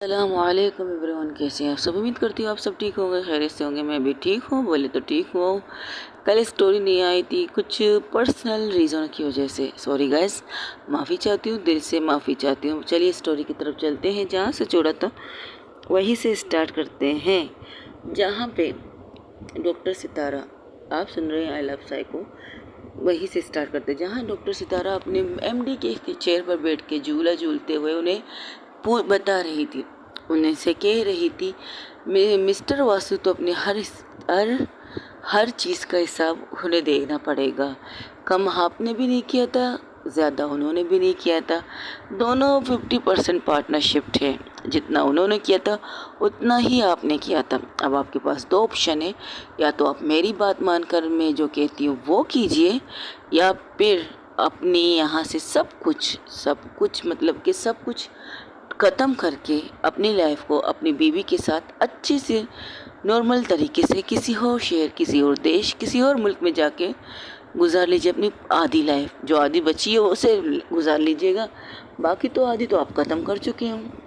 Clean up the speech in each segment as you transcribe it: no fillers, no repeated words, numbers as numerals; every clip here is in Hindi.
अस्सलामुअलैकुम एवरीवन, कैसे हैं आप सब। उम्मीद करती हूँ आप सब ठीक होंगे, खैरियत से होंगे। मैं भी ठीक हूँ, बोले तो ठीक हूँ। कल स्टोरी नहीं आई थी कुछ पर्सनल रीज़न की वजह से। सॉरी गाइस, माफ़ी चाहती हूँ, दिल से माफ़ी चाहती हूँ। चलिए स्टोरी की तरफ चलते हैं। जहाँ से छोड़ा था वहीं से स्टार्ट करते हैं, जहाँ पे डॉक्टर सितारा, आप सुन रहे हैं आई लव साइको, वहीं से स्टार्ट करते हैं। जहाँ डॉक्टर सितारा अपने एमडी के चेयर पर बैठ के झूला झूलते हुए उन्हें बता रही थी, उन्हें से कह रही थी, मिस्टर वासु तो अपने हर हर चीज़ का हिसाब उन्हें देना पड़ेगा। कम आपने भी नहीं किया था, ज़्यादा उन्होंने भी नहीं किया था। दोनों 50% पार्टनरशिप थे। जितना उन्होंने किया था उतना ही आपने किया था। अब आपके पास दो ऑप्शन है, या तो आप मेरी बात मानकर मैं जो कहती हूँ वो कीजिए, या फिर अपने यहाँ से सब कुछ मतलब कि सब कुछ ख़त्म करके अपनी लाइफ को अपनी बीवी के साथ अच्छे से नॉर्मल तरीके से किसी और शहर, किसी और देश, किसी और मुल्क में जाके गुजार लीजिए अपनी आधी लाइफ। जो आधी बची है उसे गुजार लीजिएगा, बाकी तो आधी तो आप ख़त्म कर चुके हैं।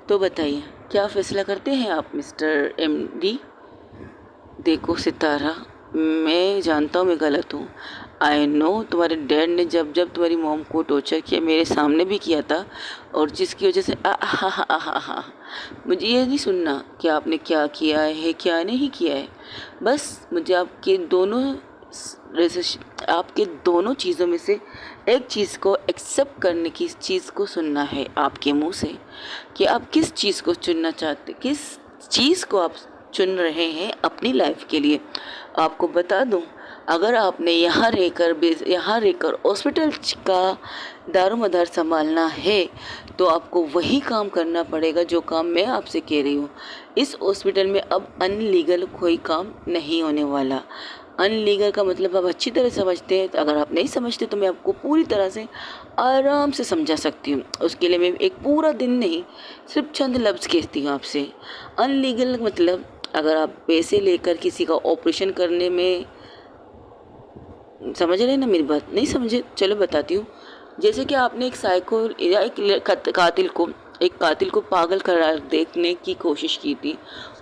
तो बताइए क्या फ़ैसला करते हैं आप मिस्टर एमडी। देखो सितारा, मैं जानता हूँ मैं गलत हूँ। आई नो तुम्हारे डैड ने जब तुम्हारी मॉम को टॉर्चर किया, मेरे सामने भी किया था, और जिसकी वजह से मुझे ये नहीं सुनना कि आपने क्या किया है क्या नहीं किया है। बस मुझे आपके दोनों चीज़ों में से एक चीज़ को एक्सेप्ट करने की चीज़ को सुनना है आपके मुंह से, कि आप किस चीज़ को चुनना चाहते, किस चीज़ को आप चुन रहे हैं अपनी लाइफ के लिए। आपको बता दूं, अगर आपने यहाँ रहकर हॉस्पिटल का दारोमदार संभालना है तो आपको वही काम करना पड़ेगा जो काम मैं आपसे कह रही हूँ। इस हॉस्पिटल में अब अनलीगल कोई काम नहीं होने वाला। अनलीगल का मतलब आप अच्छी तरह समझते हैं, तो अगर आप नहीं समझते तो मैं आपको पूरी तरह से आराम से समझा सकती हूँ। उसके लिए मैं एक पूरा दिन नहीं, सिर्फ चंद लफ्ज़ कहती हूँ आपसे। अनलीगल मतलब अगर आप पैसे लेकर किसी का ऑपरेशन करने में, समझ रहे हैं ना मेरी बात, नहीं समझे चलो बताती हूँ। जैसे कि आपने एक साइको या एक कातिल को पागल करार देखने की कोशिश की थी,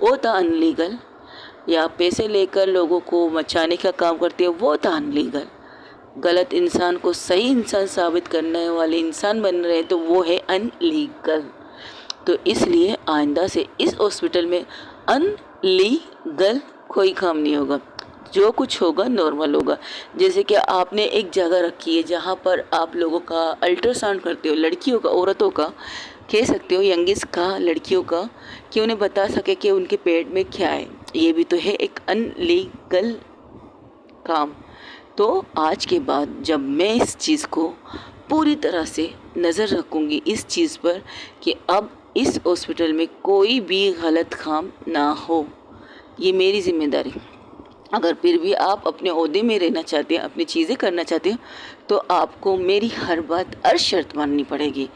वो था अनलीगल। या पैसे लेकर लोगों को मचाने का काम करते हैं, वो था अनलीगल। गलत इंसान को सही इंसान साबित करने वाले इंसान बन रहे हैं तो वो है अनलीगल। तो इसलिए आइंदा से इस हॉस्पिटल में अनलीगल कोई काम नहीं होगा। जो कुछ होगा नॉर्मल होगा। जैसे कि आपने एक जगह रखी है जहाँ पर आप लोगों का अल्ट्रासाउंड करते हो, लड़कियों का, औरतों का कह सकते हो, यंगिस्ट का, लड़कियों का, कि उन्हें बता सके कि उनके पेट में क्या है। ये भी तो है एक अनलीगल काम। तो आज के बाद जब मैं इस चीज़ को पूरी तरह से नज़र रखूँगी इस चीज़ पर, कि अब इस हॉस्पिटल में कोई भी गलत काम ना हो, ये मेरी जिम्मेदारी। अगर फिर भी आप अपने ओहदे में रहना चाहते हैं, अपनी चीज़ें करना चाहते हैं, तो आपको मेरी हर बात, हर शर्त माननी पड़ेगी।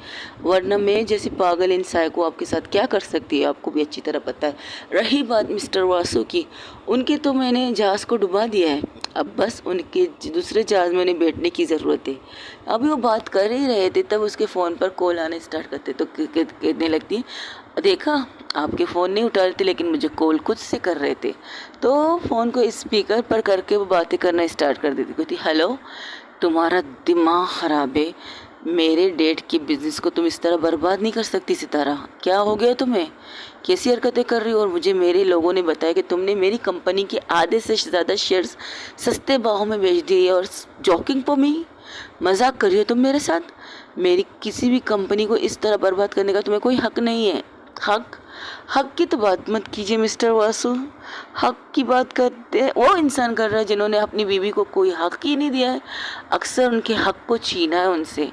वरना मैं जैसी पागल इंसान को आपके साथ क्या कर सकती है आपको भी अच्छी तरह पता है। रही बात मिस्टर वासु की, उनके तो मैंने जहाज़ को डुबा दिया है, अब बस उनके दूसरे जहाज़ में उन्हें बैठने की ज़रूरत है। अभी वो बात कर ही रहे थे तब उसके फ़ोन पर कॉल आने स्टार्ट करते, तो कहने लगती है, देखा आपके फ़ोन नहीं उठा रहे थे लेकिन मुझे कॉल खुद से कर रहे थे। तो फ़ोन को स्पीकर पर करके वो बातें करना स्टार्ट कर देती, कहती, हेलो, तुम्हारा दिमाग ख़राब है, मेरे डैड के बिज़नेस को तुम इस तरह बर्बाद नहीं कर सकती सितारा। क्या हो गया तुम्हें, कैसी हरकतें कर रही हो। और मुझे मेरे लोगों ने बताया कि तुमने मेरी कंपनी के आधे से ज़्यादा शेयर्स सस्ते भाव में बेच दिए, और जॉकिंग पर मी मजाक कर रही हो तुम मेरे साथ। मेरी किसी भी कंपनी को इस तरह बर्बाद करने का तुम्हें कोई हक नहीं है। हक की तो बात मत कीजिए मिस्टर वासु। हक की बात करते हैं वो इंसान कर रहा है जिन्होंने अपनी बीवी को कोई हक ही नहीं दिया है। अक्सर उनके हक को छीना है उनसे,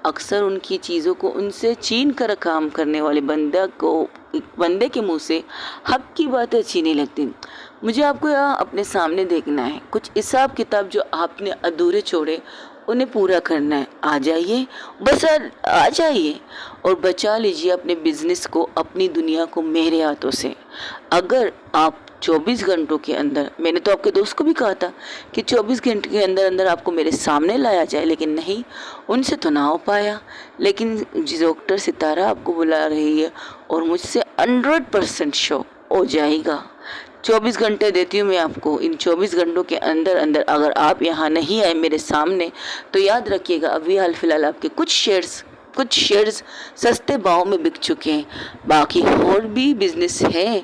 अक्सर उनकी चीज़ों को उनसे छीन कर काम करने वाले बंदे के मुंह से हक की बातें अच्छी नहीं लगती। मुझे आपको यहाँ अपने सामने देखना है, कुछ हिसाब किताब जो आपने अधूरे छोड़े उन्हें पूरा करना है। आ जाइए, बस आ जाइए और बचा लीजिए अपने बिजनेस को, अपनी दुनिया को मेरे हाथों से। अगर आप 24 घंटों के अंदर, मैंने तो आपके दोस्त को भी कहा था कि 24 घंटे के अंदर अंदर आपको मेरे सामने लाया जाए, लेकिन नहीं, उनसे तो ना हो पाया। लेकिन डॉक्टर सितारा आपको बुला रही है और मुझसे 100% शो हो जाएगा। 24 घंटे देती हूँ मैं आपको। इन 24 घंटों के अंदर अंदर अगर आप यहाँ नहीं आए मेरे सामने तो याद रखिएगा, अभी हाल फिलहाल आपके कुछ शेयर्स सस्ते भाव में बिक चुके हैं। बाकी और भी बिजनेस हैं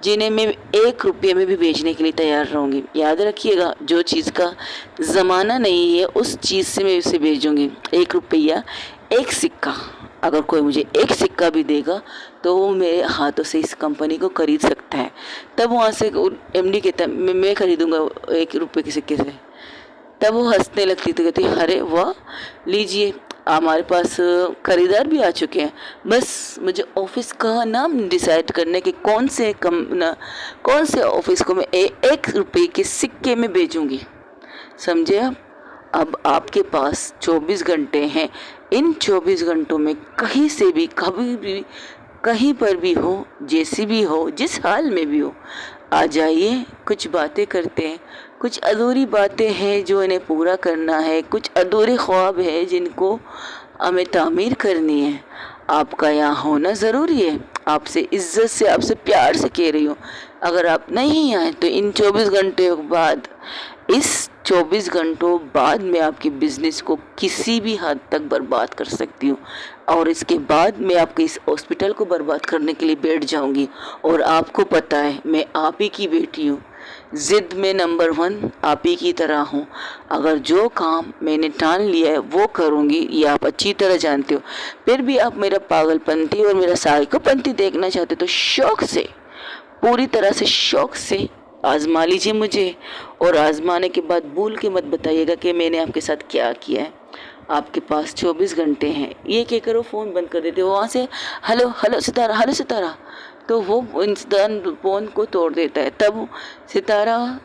जिन्हें मैं 1 रुपये में भी बेचने के लिए तैयार रहूँगी। याद रखिएगा, जो चीज़ का ज़माना नहीं है उस चीज़ से मैं उसे बेचूँगी। 1 रुपया 1 सिक्का, अगर कोई मुझे 1 सिक्का भी देगा तो वो मेरे हाथों से इस कंपनी को खरीद सकता है। तब वहाँ से एमडी कहता है मैं खरीदूँगा 1 रुपये के सिक्के से। तब वो हंसने लगती तो कहती अरे वाह, लीजिए, हमारे पास खरीदार भी आ चुके हैं। बस मुझे ऑफिस का नाम डिसाइड करने के कौन से ऑफिस को मैं 1 रुपये के सिक्के में बेचूंगी। समझे आप? अब आपके पास 24 घंटे हैं। इन 24 घंटों में कहीं से भी, कभी भी, कहीं पर भी हो, जैसी भी हो, जिस हाल में भी हो, आ जाइए। कुछ बातें करते हैं, कुछ अधूरी बातें हैं जो इन्हें पूरा करना है, कुछ अधूरे ख्वाब हैं जिनको हमें तामीर करनी है। आपका यहाँ होना ज़रूरी है। आपसे इज्जत से, आपसे प्यार से कह रही हूँ, अगर आप नहीं आए तो इन 24 घंटे बाद, इस 24 घंटों बाद मैं आपके बिज़नेस को किसी भी हद तक बर्बाद कर सकती हूँ। और इसके बाद मैं आपके इस हॉस्पिटल को बर्बाद करने के लिए बैठ जाऊँगी। और आपको पता है मैं आप ही की बेटी हूँ, ज़िद में नंबर 1 आप ही की तरह हूँ। अगर जो काम मैंने ठान लिया है वो करूँगी, ये आप अच्छी तरह जानते हो। फिर भी आप मेरा पागलपंती और मेरा साइकोपंती देखना चाहते तो शौक़ से, पूरी तरह से शौक़ से आज़मा लीजिए मुझे। और आज़माने के बाद भूल के मत बताइएगा कि मैंने आपके साथ क्या किया है। आपके पास 24 घंटे हैं। ये क्या करो, फ़ोन बंद कर देते हो, वहाँ से हेलो सितारा, तो वो इंसान फ़ोन को तोड़ देता है। तब सितारा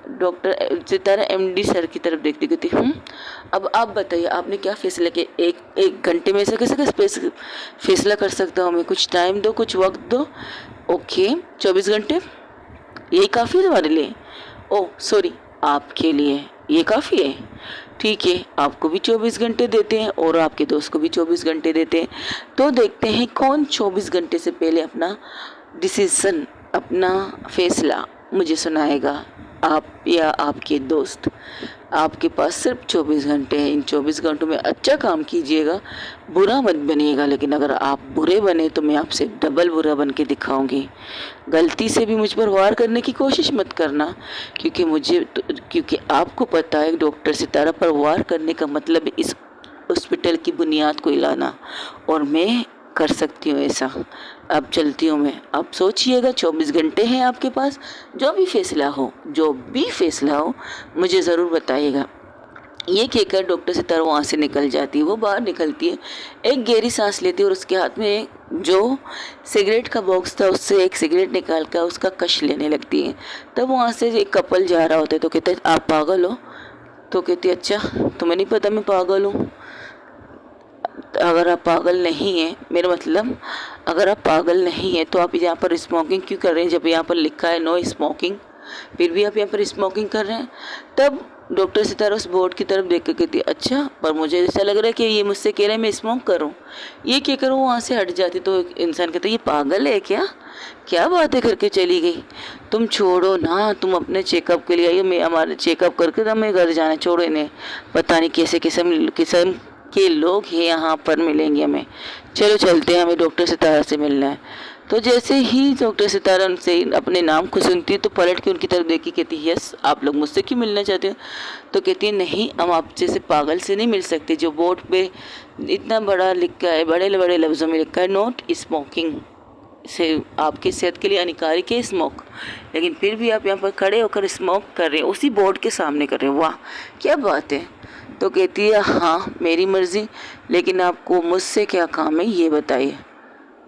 एमडी सर की तरफ देखती कहती अब आप बताइए आपने क्या फैसला किया? एक घंटे में से कैसे फैसला कर सकता हूँ मैं? कुछ टाइम दो, कुछ वक्त दो। ओके, 24 घंटे यही काफ़ी है तुम्हारे लिए? ओह सॉरी, आपके लिए ये काफ़ी है। ठीक है, आपको भी 24 घंटे देते हैं और आपके दोस्त को भी 24 घंटे देते हैं। तो देखते हैं कौन 24 घंटे से पहले अपना डिसीज़न, अपना फैसला मुझे सुनाएगा, आप या आपके दोस्त। आपके पास सिर्फ 24 घंटे हैं। इन 24 घंटों में अच्छा काम कीजिएगा, बुरा मत बनिएगा। लेकिन अगर आप बुरे बने तो मैं आपसे डबल बुरा बन के दिखाऊंगी। गलती से भी मुझ पर वार करने की कोशिश मत करना, क्योंकि आपको पता है डॉक्टर सितारा पर वार करने का मतलब इस हॉस्पिटल की बुनियाद को हिलाना, और मैं कर सकती हूँ ऐसा। अब चलती हूँ मैं। अब सोचिएगा, 24 घंटे हैं आपके पास। जो भी फैसला हो मुझे ज़रूर बताइएगा। ये कहकर डॉक्टर सितारा वहाँ से निकल जाती है। वो बाहर निकलती है, एक गहरी सांस लेती है और उसके हाथ में जो सिगरेट का बॉक्स था उससे एक सिगरेट निकाल कर उसका कश लेने लगती है। तब वहाँ से एक कपल जा रहा होता है तो कहते हैं आप पागल हो? तो कहती है अच्छा, तुम्हें नहीं पता मैं पागल हूँ? अगर आप पागल नहीं हैं, मेरा मतलब अगर आप पागल नहीं हैं तो आप यहाँ पर स्मोकिंग क्यों कर रहे हैं? जब यहाँ पर लिखा है नो स्मोकिंग, फिर भी आप यहाँ पर स्मोकिंग कर रहे हैं। तब डॉक्टर सितारा उस बोर्ड की तरफ देख कर कहती है अच्छा, पर मुझे ऐसा लग रहा है कि ये मुझसे कह रहे हैं मैं स्मोक करूँ। ये क्या करूँ? वहाँ से हट जाती तो इंसान कहता है ये पागल है क्या बातें करके चली गई? तुम छोड़ो ना, तुम अपने चेकअप के लिए आइए, मैं हमारे चेकअप करके तब मैं घर जाना। छोड़ो इन्हें, पता नहीं कैसे किस्म के लोग हैं यहाँ पर मिलेंगे हमें। चलो चलते हैं, हमें डॉक्टर सितारा से मिलना है। तो जैसे ही डॉक्टर सितारा उनसे अपने नाम को सुनती है तो पलट के उनकी तरफ देखी, कहती है यस, आप लोग मुझसे क्यों मिलना चाहते हो? तो कहती है नहीं, हम आप जैसे पागल से नहीं मिल सकते। जो बोर्ड पे इतना बड़ा लिखा है, बड़े बड़े लफ्ज़ों में लिखा है नोट स्मोकिंग, से आपकी सेहत के लिए हानिकारक है स्मोक, लेकिन फिर भी आप यहाँ पर खड़े होकर स्मोक कर रहे हैं, उसी बोर्ड के सामने कर रहे हैं। वाह क्या बात है। तो कहती है हाँ मेरी मर्ज़ी, लेकिन आपको मुझसे क्या काम है ये बताइए।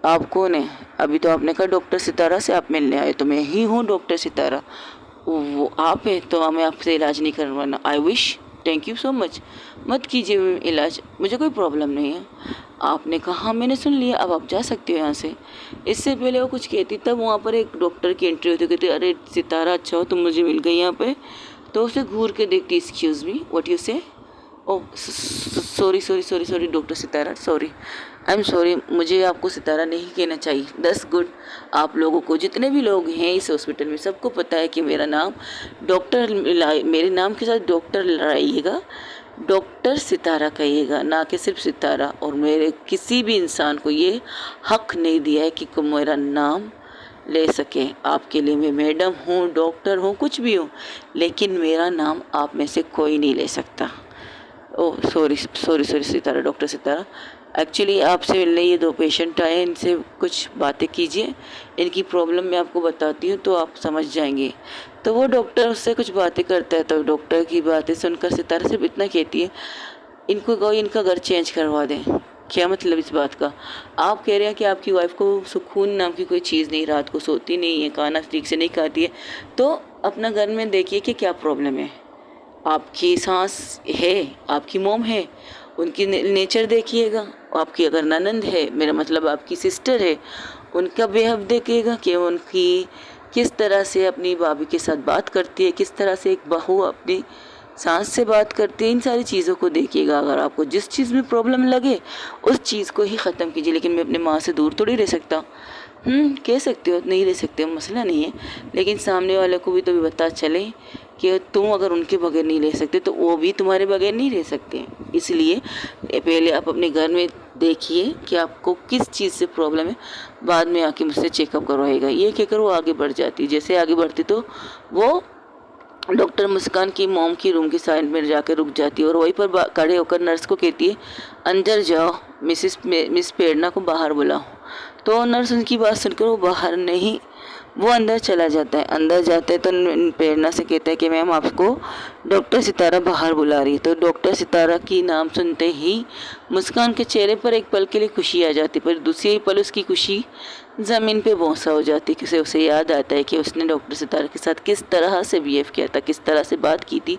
आप कौन है? अभी तो आपने कहा डॉक्टर सितारा से आप मिलने आए, तो मैं ही हूँ डॉक्टर सितारा। वो आप है तो हमें आपसे इलाज नहीं करवाना। I wish thank you so much, मत कीजिए इलाज, मुझे कोई प्रॉब्लम नहीं है। आपने कहा हाँ, मैंने सुन लिया, अब आप जा सकते हो यहाँ से। इससे पहले वो कुछ कहती, तब वहाँ पर एक डॉक्टर की एंट्री होती, कहती अरे सितारा अच्छा हो तुम मुझे मिल गई यहाँ पे। तो उसे घूर के देखती, एक्सक्यूज़ मी व्हाट यू से। Oh sorry sorry sorry sorry doctor Sitara, sorry, I am sorry, मुझे आपको सितारा नहीं कहना चाहिए। दस गुड, आप लोगों को जितने भी लोग हैं इस हॉस्पिटल में सबको पता है कि मेरा नाम डॉक्टर, मेरे नाम के साथ डॉक्टर लगाइएगा, डॉक्टर सितारा कहिएगा, ना कि सिर्फ सितारा। और मेरे किसी भी इंसान को ये हक नहीं दिया है कि मेरा नाम ले सके। आपके लिए मैं मैडम हूँ, डॉक्टर हूँ, कुछ भी हूँ, लेकिन मेरा नाम आप में से कोई नहीं ले सकता। ओह सॉरी सॉरी सॉरी सितारा, डॉक्टर सितारा, एक्चुअली आपसे मिलने ये दो पेशेंट आए, इनसे कुछ बातें कीजिए, इनकी प्रॉब्लम मैं आपको बताती हूँ तो आप समझ जाएंगे। तो वो डॉक्टर उससे कुछ बातें करता है, तो डॉक्टर की बातें सुनकर सितारा सिर्फ इतना कहती है, इनको कहो इनका घर चेंज करवा दें। क्या मतलब इस बात का? आप कह रहे हैं कि आपकी वाइफ को सुकून नाम की कोई चीज़ नहीं, रात को सोती नहीं है, खाना ठीक से नहीं खाती है, तो अपना घर में देखिए कि क्या प्रॉब्लम है। आपकी सास है, आपकी मोम है, उनकी नेचर देखिएगा। आपकी अगर ननंद है, मेरा मतलब आपकी सिस्टर है, उनका बिहेव देखिएगा कि उनकी किस तरह से अपनी भाभी के साथ बात करती है, किस तरह से एक बहू अपनी सास से बात करती है। इन सारी चीज़ों को देखिएगा। अगर आपको जिस चीज़ में प्रॉब्लम लगे उस चीज़ को ही ख़त्म कीजिए। लेकिन मैं अपनी माँ से दूर थोड़ी रह सकता। कह सकते हो नहीं रह सकते हो, मसला नहीं है, लेकिन सामने वाले को भी तो भी पता चले कि तुम अगर उनके बगैर नहीं रह सकते तो वो भी तुम्हारे बगैर नहीं रह सकते। इसलिए पहले आप अपने घर में देखिए कि आपको किस चीज़ से प्रॉब्लम है, बाद में आके मुझसे चेकअप करवाएगा। ये कहकर वो आगे बढ़ जाती, जैसे आगे बढ़ती तो वो डॉक्टर मुस्कान की मोम की रूम की साइड में जाकर रुक जाती है और वहीं पर खड़े होकर नर्स को कहती है अंदर जाओ, मिस प्रेरणा को बाहर बुलाओ। तो नर्स उनकी बात सुनकर वो बाहर नहीं, वो अंदर चला जाता है। अंदर जाते हैं तो प्रेरणा से कहता है कि मैम आपको डॉक्टर सितारा बाहर बुला रही है। तो डॉक्टर सितारा की नाम सुनते ही मुस्कान के चेहरे पर एक पल के लिए खुशी आ जाती, पर दूसरी ही पल उसकी खुशी ज़मीन पे भौंसा हो जाती है। उसे याद आता है कि उसने डॉक्टर सितारा के साथ किस तरह से बिहेव किया था, किस तरह से बात की थी।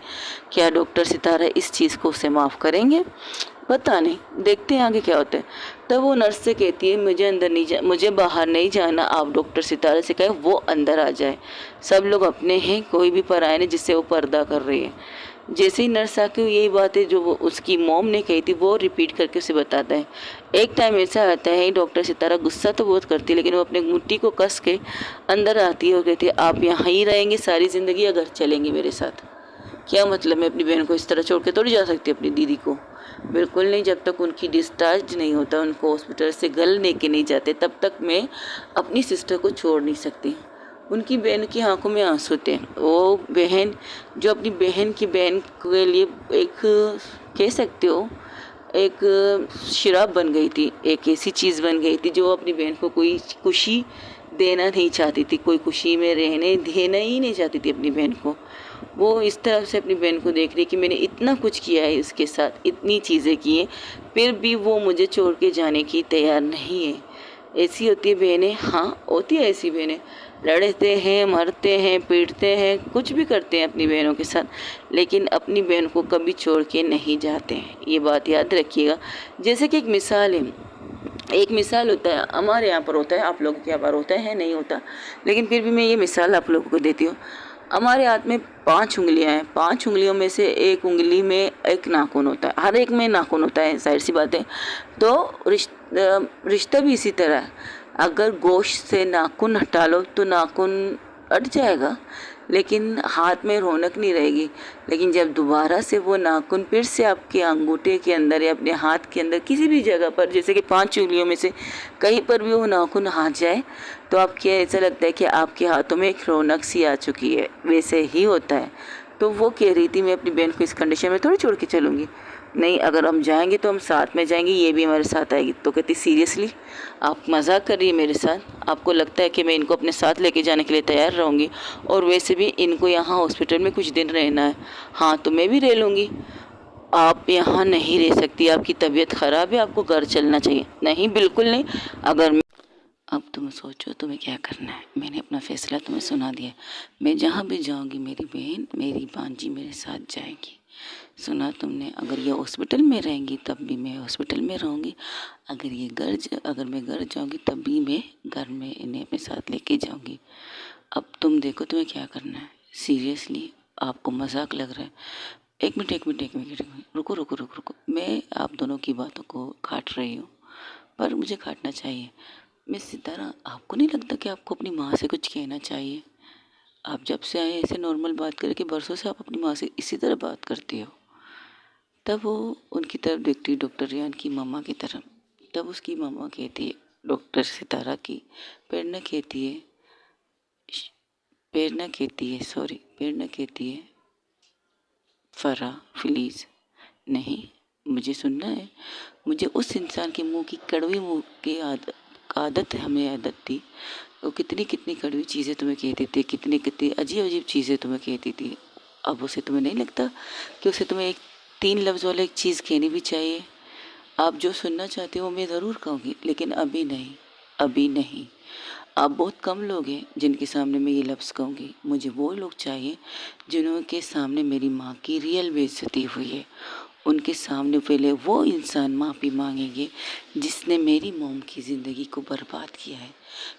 क्या डॉक्टर सितारा इस चीज़ को उसे माफ़ करेंगे? पता नहीं, देखते हैं आगे क्या होता है। तब वो नर्स से कहती है मुझे बाहर नहीं जाना, आप डॉक्टर सितारा से कहें वो अंदर आ जाए। सब लोग अपने हैं, कोई भी पराया नहीं जिससे वो पर्दा कर रही है। जैसे ही नर्स आके यही बातें जो वो उसकी मॉम ने कही थी वो रिपीट करके उसे बताता है। एक टाइम ऐसा आता है डॉक्टर सितारा गुस्सा तो बहुत करती है, लेकिन वो अपने मुट्ठी को कस के अंदर आती है और कहती है आप यहाँ ही रहेंगे सारी ज़िंदगी या घर चलेंगे मेरे साथ? क्या मतलब, मैं अपनी बहन को इस तरह छोड़ के थोड़ी जा सकती अपनी दीदी को? बिल्कुल नहीं। जब तक उनकी डिस्चार्ज नहीं होता, उनको हॉस्पिटल से घर लेके नहीं जाते, तब तक मैं अपनी सिस्टर को छोड़ नहीं सकती। उनकी बहन की आंखों में आंसू थे। वो बहन जो अपनी बहन के लिए एक कह सकते हो एक शराब बन गई थी, एक ऐसी चीज़ बन गई थी जो अपनी बहन को कोई खुशी देना नहीं चाहती थी, कोई खुशी में रहने देना ही नहीं चाहती थी अपनी बहन को। वो इस तरह से अपनी बहन को देख रही कि मैंने इतना कुछ किया है उसके साथ, इतनी चीज़ें की हैं, फिर भी वो मुझे छोड़ के जाने की तैयार नहीं है। ऐसी होती है बहनें, हाँ होती है ऐसी बहनें, लड़ते हैं, मरते हैं, पीटते हैं, कुछ भी करते हैं अपनी बहनों के साथ, लेकिन अपनी बहन को कभी छोड़ के नहीं जाते हैं। ये बात याद रखिएगा। जैसे कि एक मिसाल है, एक मिसाल होता है, हमारे यहाँ पर होता है, आप लोगों के यहाँ पर होता है नहीं होता, लेकिन फिर भी मैं ये मिसाल आप लोगों को देती हूँ। हमारे हाथ में 5 उंगलियां हैं, 5 उंगलियों में से एक उंगली में एक नाखून होता है, हर एक में नाखून होता है, जाहिर सी बात है। तो रिश्ता भी इसी तरह है। अगर गोश्त से नाखून हटा लो तो नाखून अट जाएगा, लेकिन हाथ में रौनक नहीं रहेगी। लेकिन जब दोबारा से वो नाखून फिर से आपके अंगूठे के अंदर या अपने हाथ के अंदर किसी भी जगह पर, जैसे कि 5 उंगलियों में से कहीं पर भी वो नाखून आ जाए, तो आपको ऐसा लगता है कि आपके हाथों में एक रौनक सी आ चुकी है। वैसे ही होता है। तो वो कह रही थी मैं अपनी बहन को इस कंडीशन में थोड़ी छोड़ के चलूँगी, नहीं, अगर हम जाएंगे तो हम साथ में जाएंगे, ये भी हमारे साथ आएगी। तो कहती सीरियसली आप मजाक कर रही है मेरे साथ? आपको लगता है कि मैं इनको अपने साथ लेके जाने के लिए तैयार रहूँगी? और वैसे भी इनको यहाँ हॉस्पिटल में कुछ दिन रहना है। हाँ तो मैं भी रह लूँगी। आप यहाँ नहीं रह सकती, आपकी तबीयत ख़राब है, आपको घर चलना चाहिए। नहीं, बिल्कुल नहीं। अगर अब तुम सोचो तुम्हें क्या करना है। मैंने अपना फैसला तुम्हें सुना दिया। मैं जहाँ भी जाऊँगी मेरी बहन, मेरी भांजी मेरे साथ जाएगी। सुना तुमने, अगर ये हॉस्पिटल में रहेंगी तब भी मैं हॉस्पिटल में रहूँगी, अगर मैं घर जाऊँगी तब भी मैं घर में इन्हें अपने साथ लेके जाऊँगी। अब तुम देखो तुम्हें क्या करना है। सीरियसली आपको मजाक लग रहा है? एक मिनट एक मिनट एक मिनट एक मिनट, रुको रुको रुको रुको। मैं आप दोनों की बातों को काट रही हूँ, पर मुझे काटना चाहिए। मिस सितारा, आपको नहीं लगता कि आपको अपनी माँ से कुछ कहना चाहिए? आप जब से आए ऐसे नॉर्मल बात करके बरसों से आप अपनी माँ से इसी तरह बात करती हो। तब वो उनकी तरफ देखती, डॉक्टर रियान की मम्मा की तरफ। तब उसकी मम्मा कहती है, डॉक्टर सितारा की प्रेरणा कहती है, प्रेरणा कहती है, फरा प्लीज़ नहीं, मुझे सुनना है। मुझे उस इंसान के मुंह की कड़वी मुंह की आदत हमें आदत थी। वो कितनी कितनी कड़वी चीज़ें तुम्हें कहती थी, कितनी कितनी अजीब अजीब चीज़ें तुम्हें कहती थी। अब उसे तुम्हें नहीं लगता कि उसे तुम्हें एक 3 लफ्ज़ वाला एक चीज़ कहनी भी चाहिए? आप जो सुनना चाहते हो मैं ज़रूर कहूँगी, लेकिन अभी नहीं, अभी नहीं। आप बहुत कम लोग हैं जिनके सामने मैं ये लफ्ज़ कहूँगी। मुझे वो लोग चाहिए जिनके सामने मेरी माँ की रियल बेइज्जती हुई है। उनके सामने पहले वो इंसान माफ़ी मांगेंगे जिसने मेरी मॉम की ज़िंदगी को बर्बाद किया है।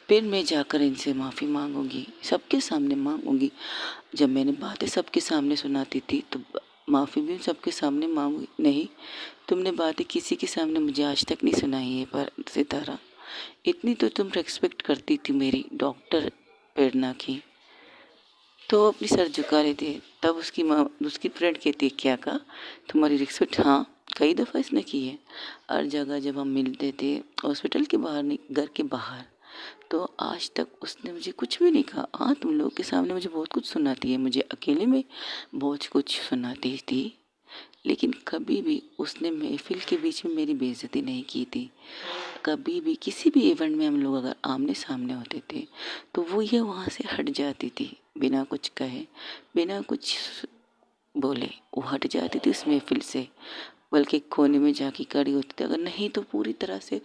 फिर मैं जाकर इनसे माफ़ी मांगूंगी, सबके सामने मांगूंगी। जब मैंने बातें सबके सामने सुनाती थी तो माफ़ी भी सबके सामने मांगूंगी। नहीं, तुमने बातें किसी के सामने मुझे आज तक नहीं सुनाई है। पर सितारा, इतनी तो तुम रिस्पेक्ट करती थी मेरी डॉक्टर प्रेरणा की, तो अपनी सर झुका लेती है। तब उसकी फ्रेंड कहती है, क्या कहा? तुम्हारी रिस्पेक्ट? हाँ, कई दफ़ा इसने की है। हर जगह जब हम मिलते थे, हॉस्पिटल के बाहर नहीं, घर के बाहर, तो आज तक उसने मुझे कुछ भी नहीं कहा। हाँ, तुम लोग के सामने मुझे बहुत कुछ सुनाती है, मुझे अकेले में बहुत कुछ सुनाती थी, लेकिन कभी भी उसने महफिल के बीच में मेरी बेइज्जती नहीं की थी। कभी भी किसी भी इवेंट में हम लोग अगर आमने सामने होते थे तो वो ये वहाँ से हट जाती थी, बिना कुछ कहे, बिना कुछ बोले वो हट जाती थी उस महफिल से। बल्कि कोने में जाके खड़ी होती थी, अगर नहीं तो पूरी तरह से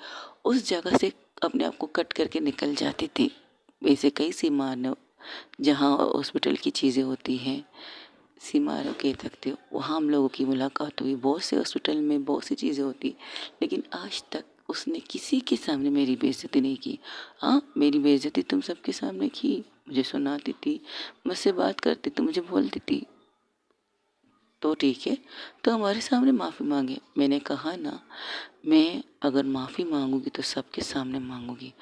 उस जगह से अपने आप को कट करके निकल जाती थी। वैसे कई सीमाएं जहाँ हॉस्पिटल की चीज़ें होती हैं, सीमाएं कह सकते हो, वहाँ हम लोगों की मुलाकात हुई। बहुत से हॉस्पिटल में बहुत सी चीज़ें होती, लेकिन आज तक उसने किसी के सामने मेरी बेइज्जती नहीं की। हाँ, मेरी बेइज्जती तुम सबके सामने की, मुझे सुनाती थी, मुझसे बात करती थी, मुझे बोलती थी, तो ठीक है, तो हमारे सामने माफ़ी मांगे। मैंने कहा ना, मैं अगर माफ़ी मांगूंगी तो सबके सामने मांगूंगी,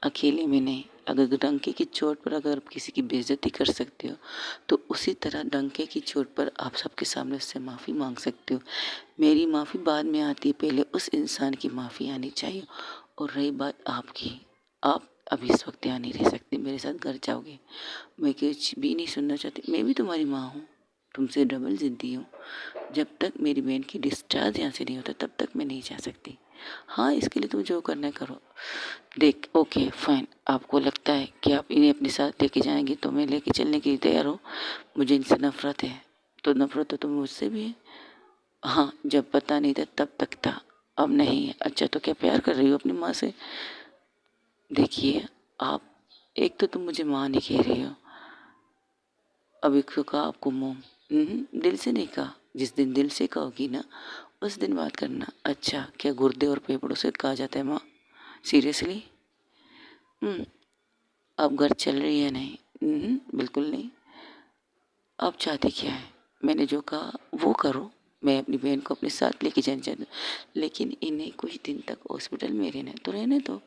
अकेले में नहीं। अगर डंके की चोट पर अगर आप किसी की बेइज्जती कर सकते हो तो उसी तरह डंके की चोट पर आप सबके सामने उससे माफ़ी मांग सकते हो। मेरी माफ़ी बाद में आती है, पहले उस इंसान की माफ़ी आनी चाहिए। और रही बात आपकी, आप अभी इस वक्त यहाँ नहीं रह सकते, मेरे साथ घर जाओगे। मैं कुछ भी नहीं सुनना चाहती, मैं भी तुम्हारी माँ हूँ, तुमसे डबल ज़िद्दी हूँ। जब तक मेरी बहन की डिस्चार्ज यहाँ से नहीं होता तब तक मैं नहीं जा सकती। हाँ, इसके लिए तुम जो करना है करो। देख, ओके फाइन, आपको लगता है कि आप इन्हें अपने साथ लेके जाएंगे तो मैं लेके चलने के लिए तैयार हूँ। मुझे इनसे नफरत है, तो नफरत तो तुम्हें मुझसे भी है। हाँ, जब पता नहीं था तब तक था, अब नहीं है। अच्छा, तो क्या प्यार कर रही हो अपनी माँ से? देखिए, आप एक तो तुम मुझे माँ नहीं कह रही हो, अब एक तो कहा आपको मोम। दिल से नहीं कहा, जिस दिन दिल से कहोगी ना उस दिन बात करना। अच्छा, क्या गुर्दे और फेफड़ों से कहा जाता है माँ? सीरियसली? अब घर चल रही है? नहीं, बिल्कुल नहीं। अब चाहती क्या है? मैंने जो कहा वो करो। मैं अपनी बहन को अपने साथ लेके जाना चाहती हूँ, लेकिन इन्हें कुछ दिन तक हॉस्पिटल में रहना है तो रहने दो।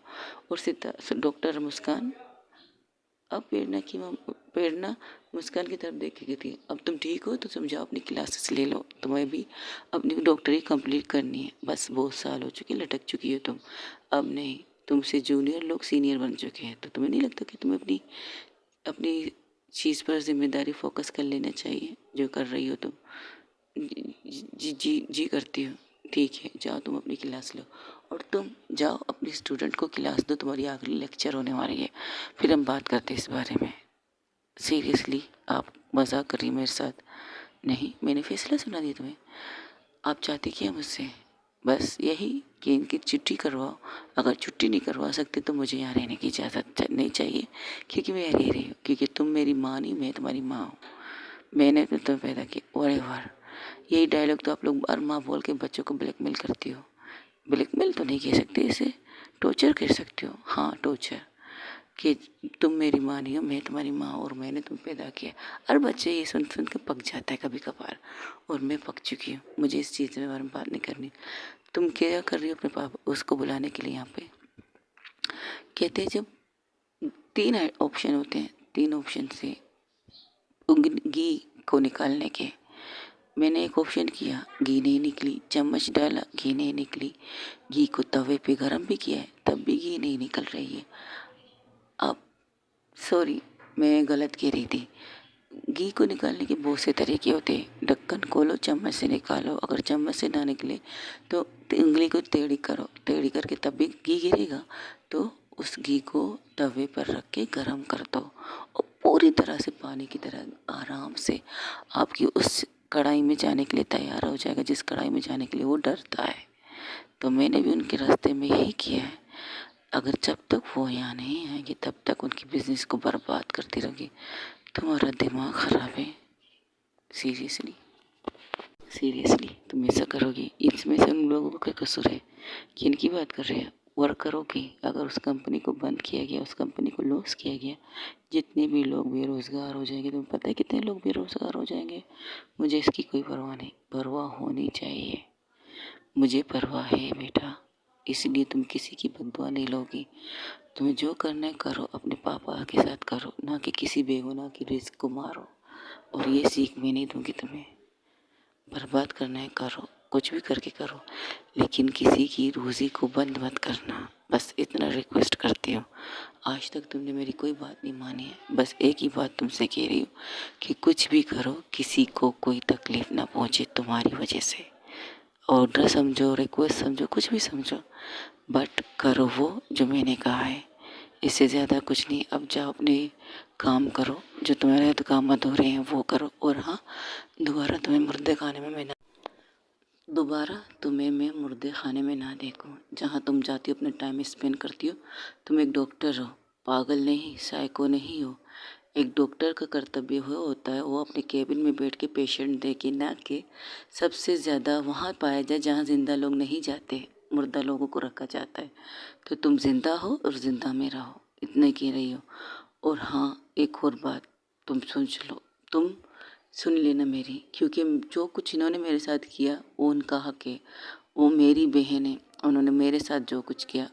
और डॉक्टर मुस्कान, अब प्रेरणा मुस्कान की तरफ देख के थी, अब तुम ठीक हो तो तुम जाओ अपनी क्लासेस ले लो, तुम्हें भी अपनी डॉक्टरी कंप्लीट करनी है। बस बहुत साल हो चुके, लटक चुकी हो तुम, अब नहीं। तुमसे जूनियर लोग सीनियर बन चुके हैं, तो तुम्हें नहीं लगता कि तुम्हें अपनी अपनी चीज़ पर जिम्मेदारी फोकस कर लेना चाहिए जो कर रही हो तुम? जी जी जी करती हो, ठीक है, जाओ तुम अपनी क्लास लो। और तुम जाओ अपनी स्टूडेंट को क्लास दो, तुम्हारी आखिरी लेक्चर होने वाली है, फिर हम बात करते हैं इस बारे में। सीरियसली आप मजाक कर रही मेरे साथ? नहीं, मैंने फैसला सुना दिया तुम्हें। आप चाहती क्या मुझसे? बस यही कि इनकी छुट्टी करवाओ। अगर छुट्टी नहीं करवा सकते तो मुझे यहाँ रहने की इजाज़त नहीं चाहिए, क्योंकि मैं रह रही हूँ, क्योंकि तुम मेरी माँ नहीं, मैं तुम्हारी माँ हूँ। मैंने तो तुम्हें पैदा किया, वरेवर। यही डायलॉग तो आप लोग बार माँ बोल के बच्चों को ब्लैकमेल करती हो। ब्लैकमेल तो नहीं कह सकते इसे, टॉर्चर कह सकते हो। हाँ, टॉर्चर, कि तुम मेरी माँ नहीं हो, मैं तुम्हारी माँ और मैंने तुम पैदा किया। और बच्चे ये सुन सुन के पक जाता है कभी कभार, और मैं पक चुकी हूँ। मुझे इस चीज़ में बारे में बात नहीं करनी। तुम क्या कर रही हो अपने पापा उसको बुलाने के लिए यहाँ पे? कहते हैं जब 3 ऑप्शन होते हैं, 3 ऑप्शन से घी को निकालने के। मैंने एक ऑप्शन किया, घी नहीं निकली, चम्मच डाला, घी नहीं निकली, घी को तवे पे गरम भी किया है तब भी घी नहीं निकल रही है। अब सॉरी, मैं गलत कह रही थी। घी को निकालने के बहुत से तरीके होते हैं। ढक्कन खोलो, चम्मच से निकालो, अगर चम्मच से ना निकले तो उंगली को टेढ़ी करो, टेढ़ी करके तब भी घी गिरेगा, तो उस घी को तवे पर रख के गरम कर दो और पूरी तरह से पानी की तरह आराम से आपकी उस कढ़ाई में जाने के लिए तैयार हो जाएगा, जिस कढ़ाई में जाने के लिए वो डरता है। तो मैंने भी उनके रास्ते में यही किया है। अगर जब तक वो यहाँ नहीं आएंगे तब तक उनकी बिजनेस को बर्बाद करती रहोगी। तुम्हारा दिमाग खराब है, सीरियसली सीरियसली तुम ऐसा करोगी? इसमें से उन लोगों का क्या कसूर है कि इनकी बात कर रहे हैं? वर्करों की, अगर उस कंपनी को बंद किया गया, उस कंपनी को लॉस किया गया, जितने भी लोग बेरोज़गार हो जाएंगे, तुम्हें पता है कितने लोग बेरोज़गार हो जाएंगे? मुझे इसकी कोई परवाह नहीं, परवाह होनी चाहिए। मुझे परवाह है बेटा, इसलिए तुम किसी की बददुआ नहीं लोगी। तुम्हें जो करना है करो, अपने पापा के साथ करो, ना कि किसी बेगुनाह की रिस्क को मारो। और ये सीख मैं नहीं दूंगी तुम्हें। बर्बाद करना है करो, कुछ भी करके करो, लेकिन किसी की रोज़ी को बंद मत करना। बस इतना रिक्वेस्ट करती हूँ। आज तक तुमने मेरी कोई बात नहीं मानी है, बस एक ही बात तुमसे कह रही हूँ कि कुछ भी करो, किसी को कोई तकलीफ़ ना पहुँचे तुम्हारी वजह से। ऑर्डर समझो, रिक्वेस्ट समझो, कुछ भी समझो, बट करो वो जो मैंने कहा है। इससे ज़्यादा कुछ नहीं। अब जाओ अपने काम करो, जो तुम्हारे तो काम अधूरे हैं वो करो। और हाँ, दोबारा तुम्हें मुर्दे खाने में ना देखूं। जहाँ तुम जाती हो अपना टाइम स्पेंड करती हो, तुम एक डॉक्टर हो, पागल नहीं, साइको नहीं हो। एक डॉक्टर का कर्तव्य होता है वो अपने केबिन में बैठ के पेशेंट देखे, ना कि सबसे ज़्यादा वहाँ पाया जाए जहाँ जिंदा लोग नहीं जाते, मुर्दा लोगों को रखा जाता है। तो तुम जिंदा हो और जिंदा में रहो, इतना कह रही हो। और हाँ, एक और बात तुम सुन लेना मेरी, क्योंकि जो कुछ इन्होंने मेरे साथ किया वो उनका हक है। वो मेरी बहन है, उन्होंने मेरे साथ जो कुछ किया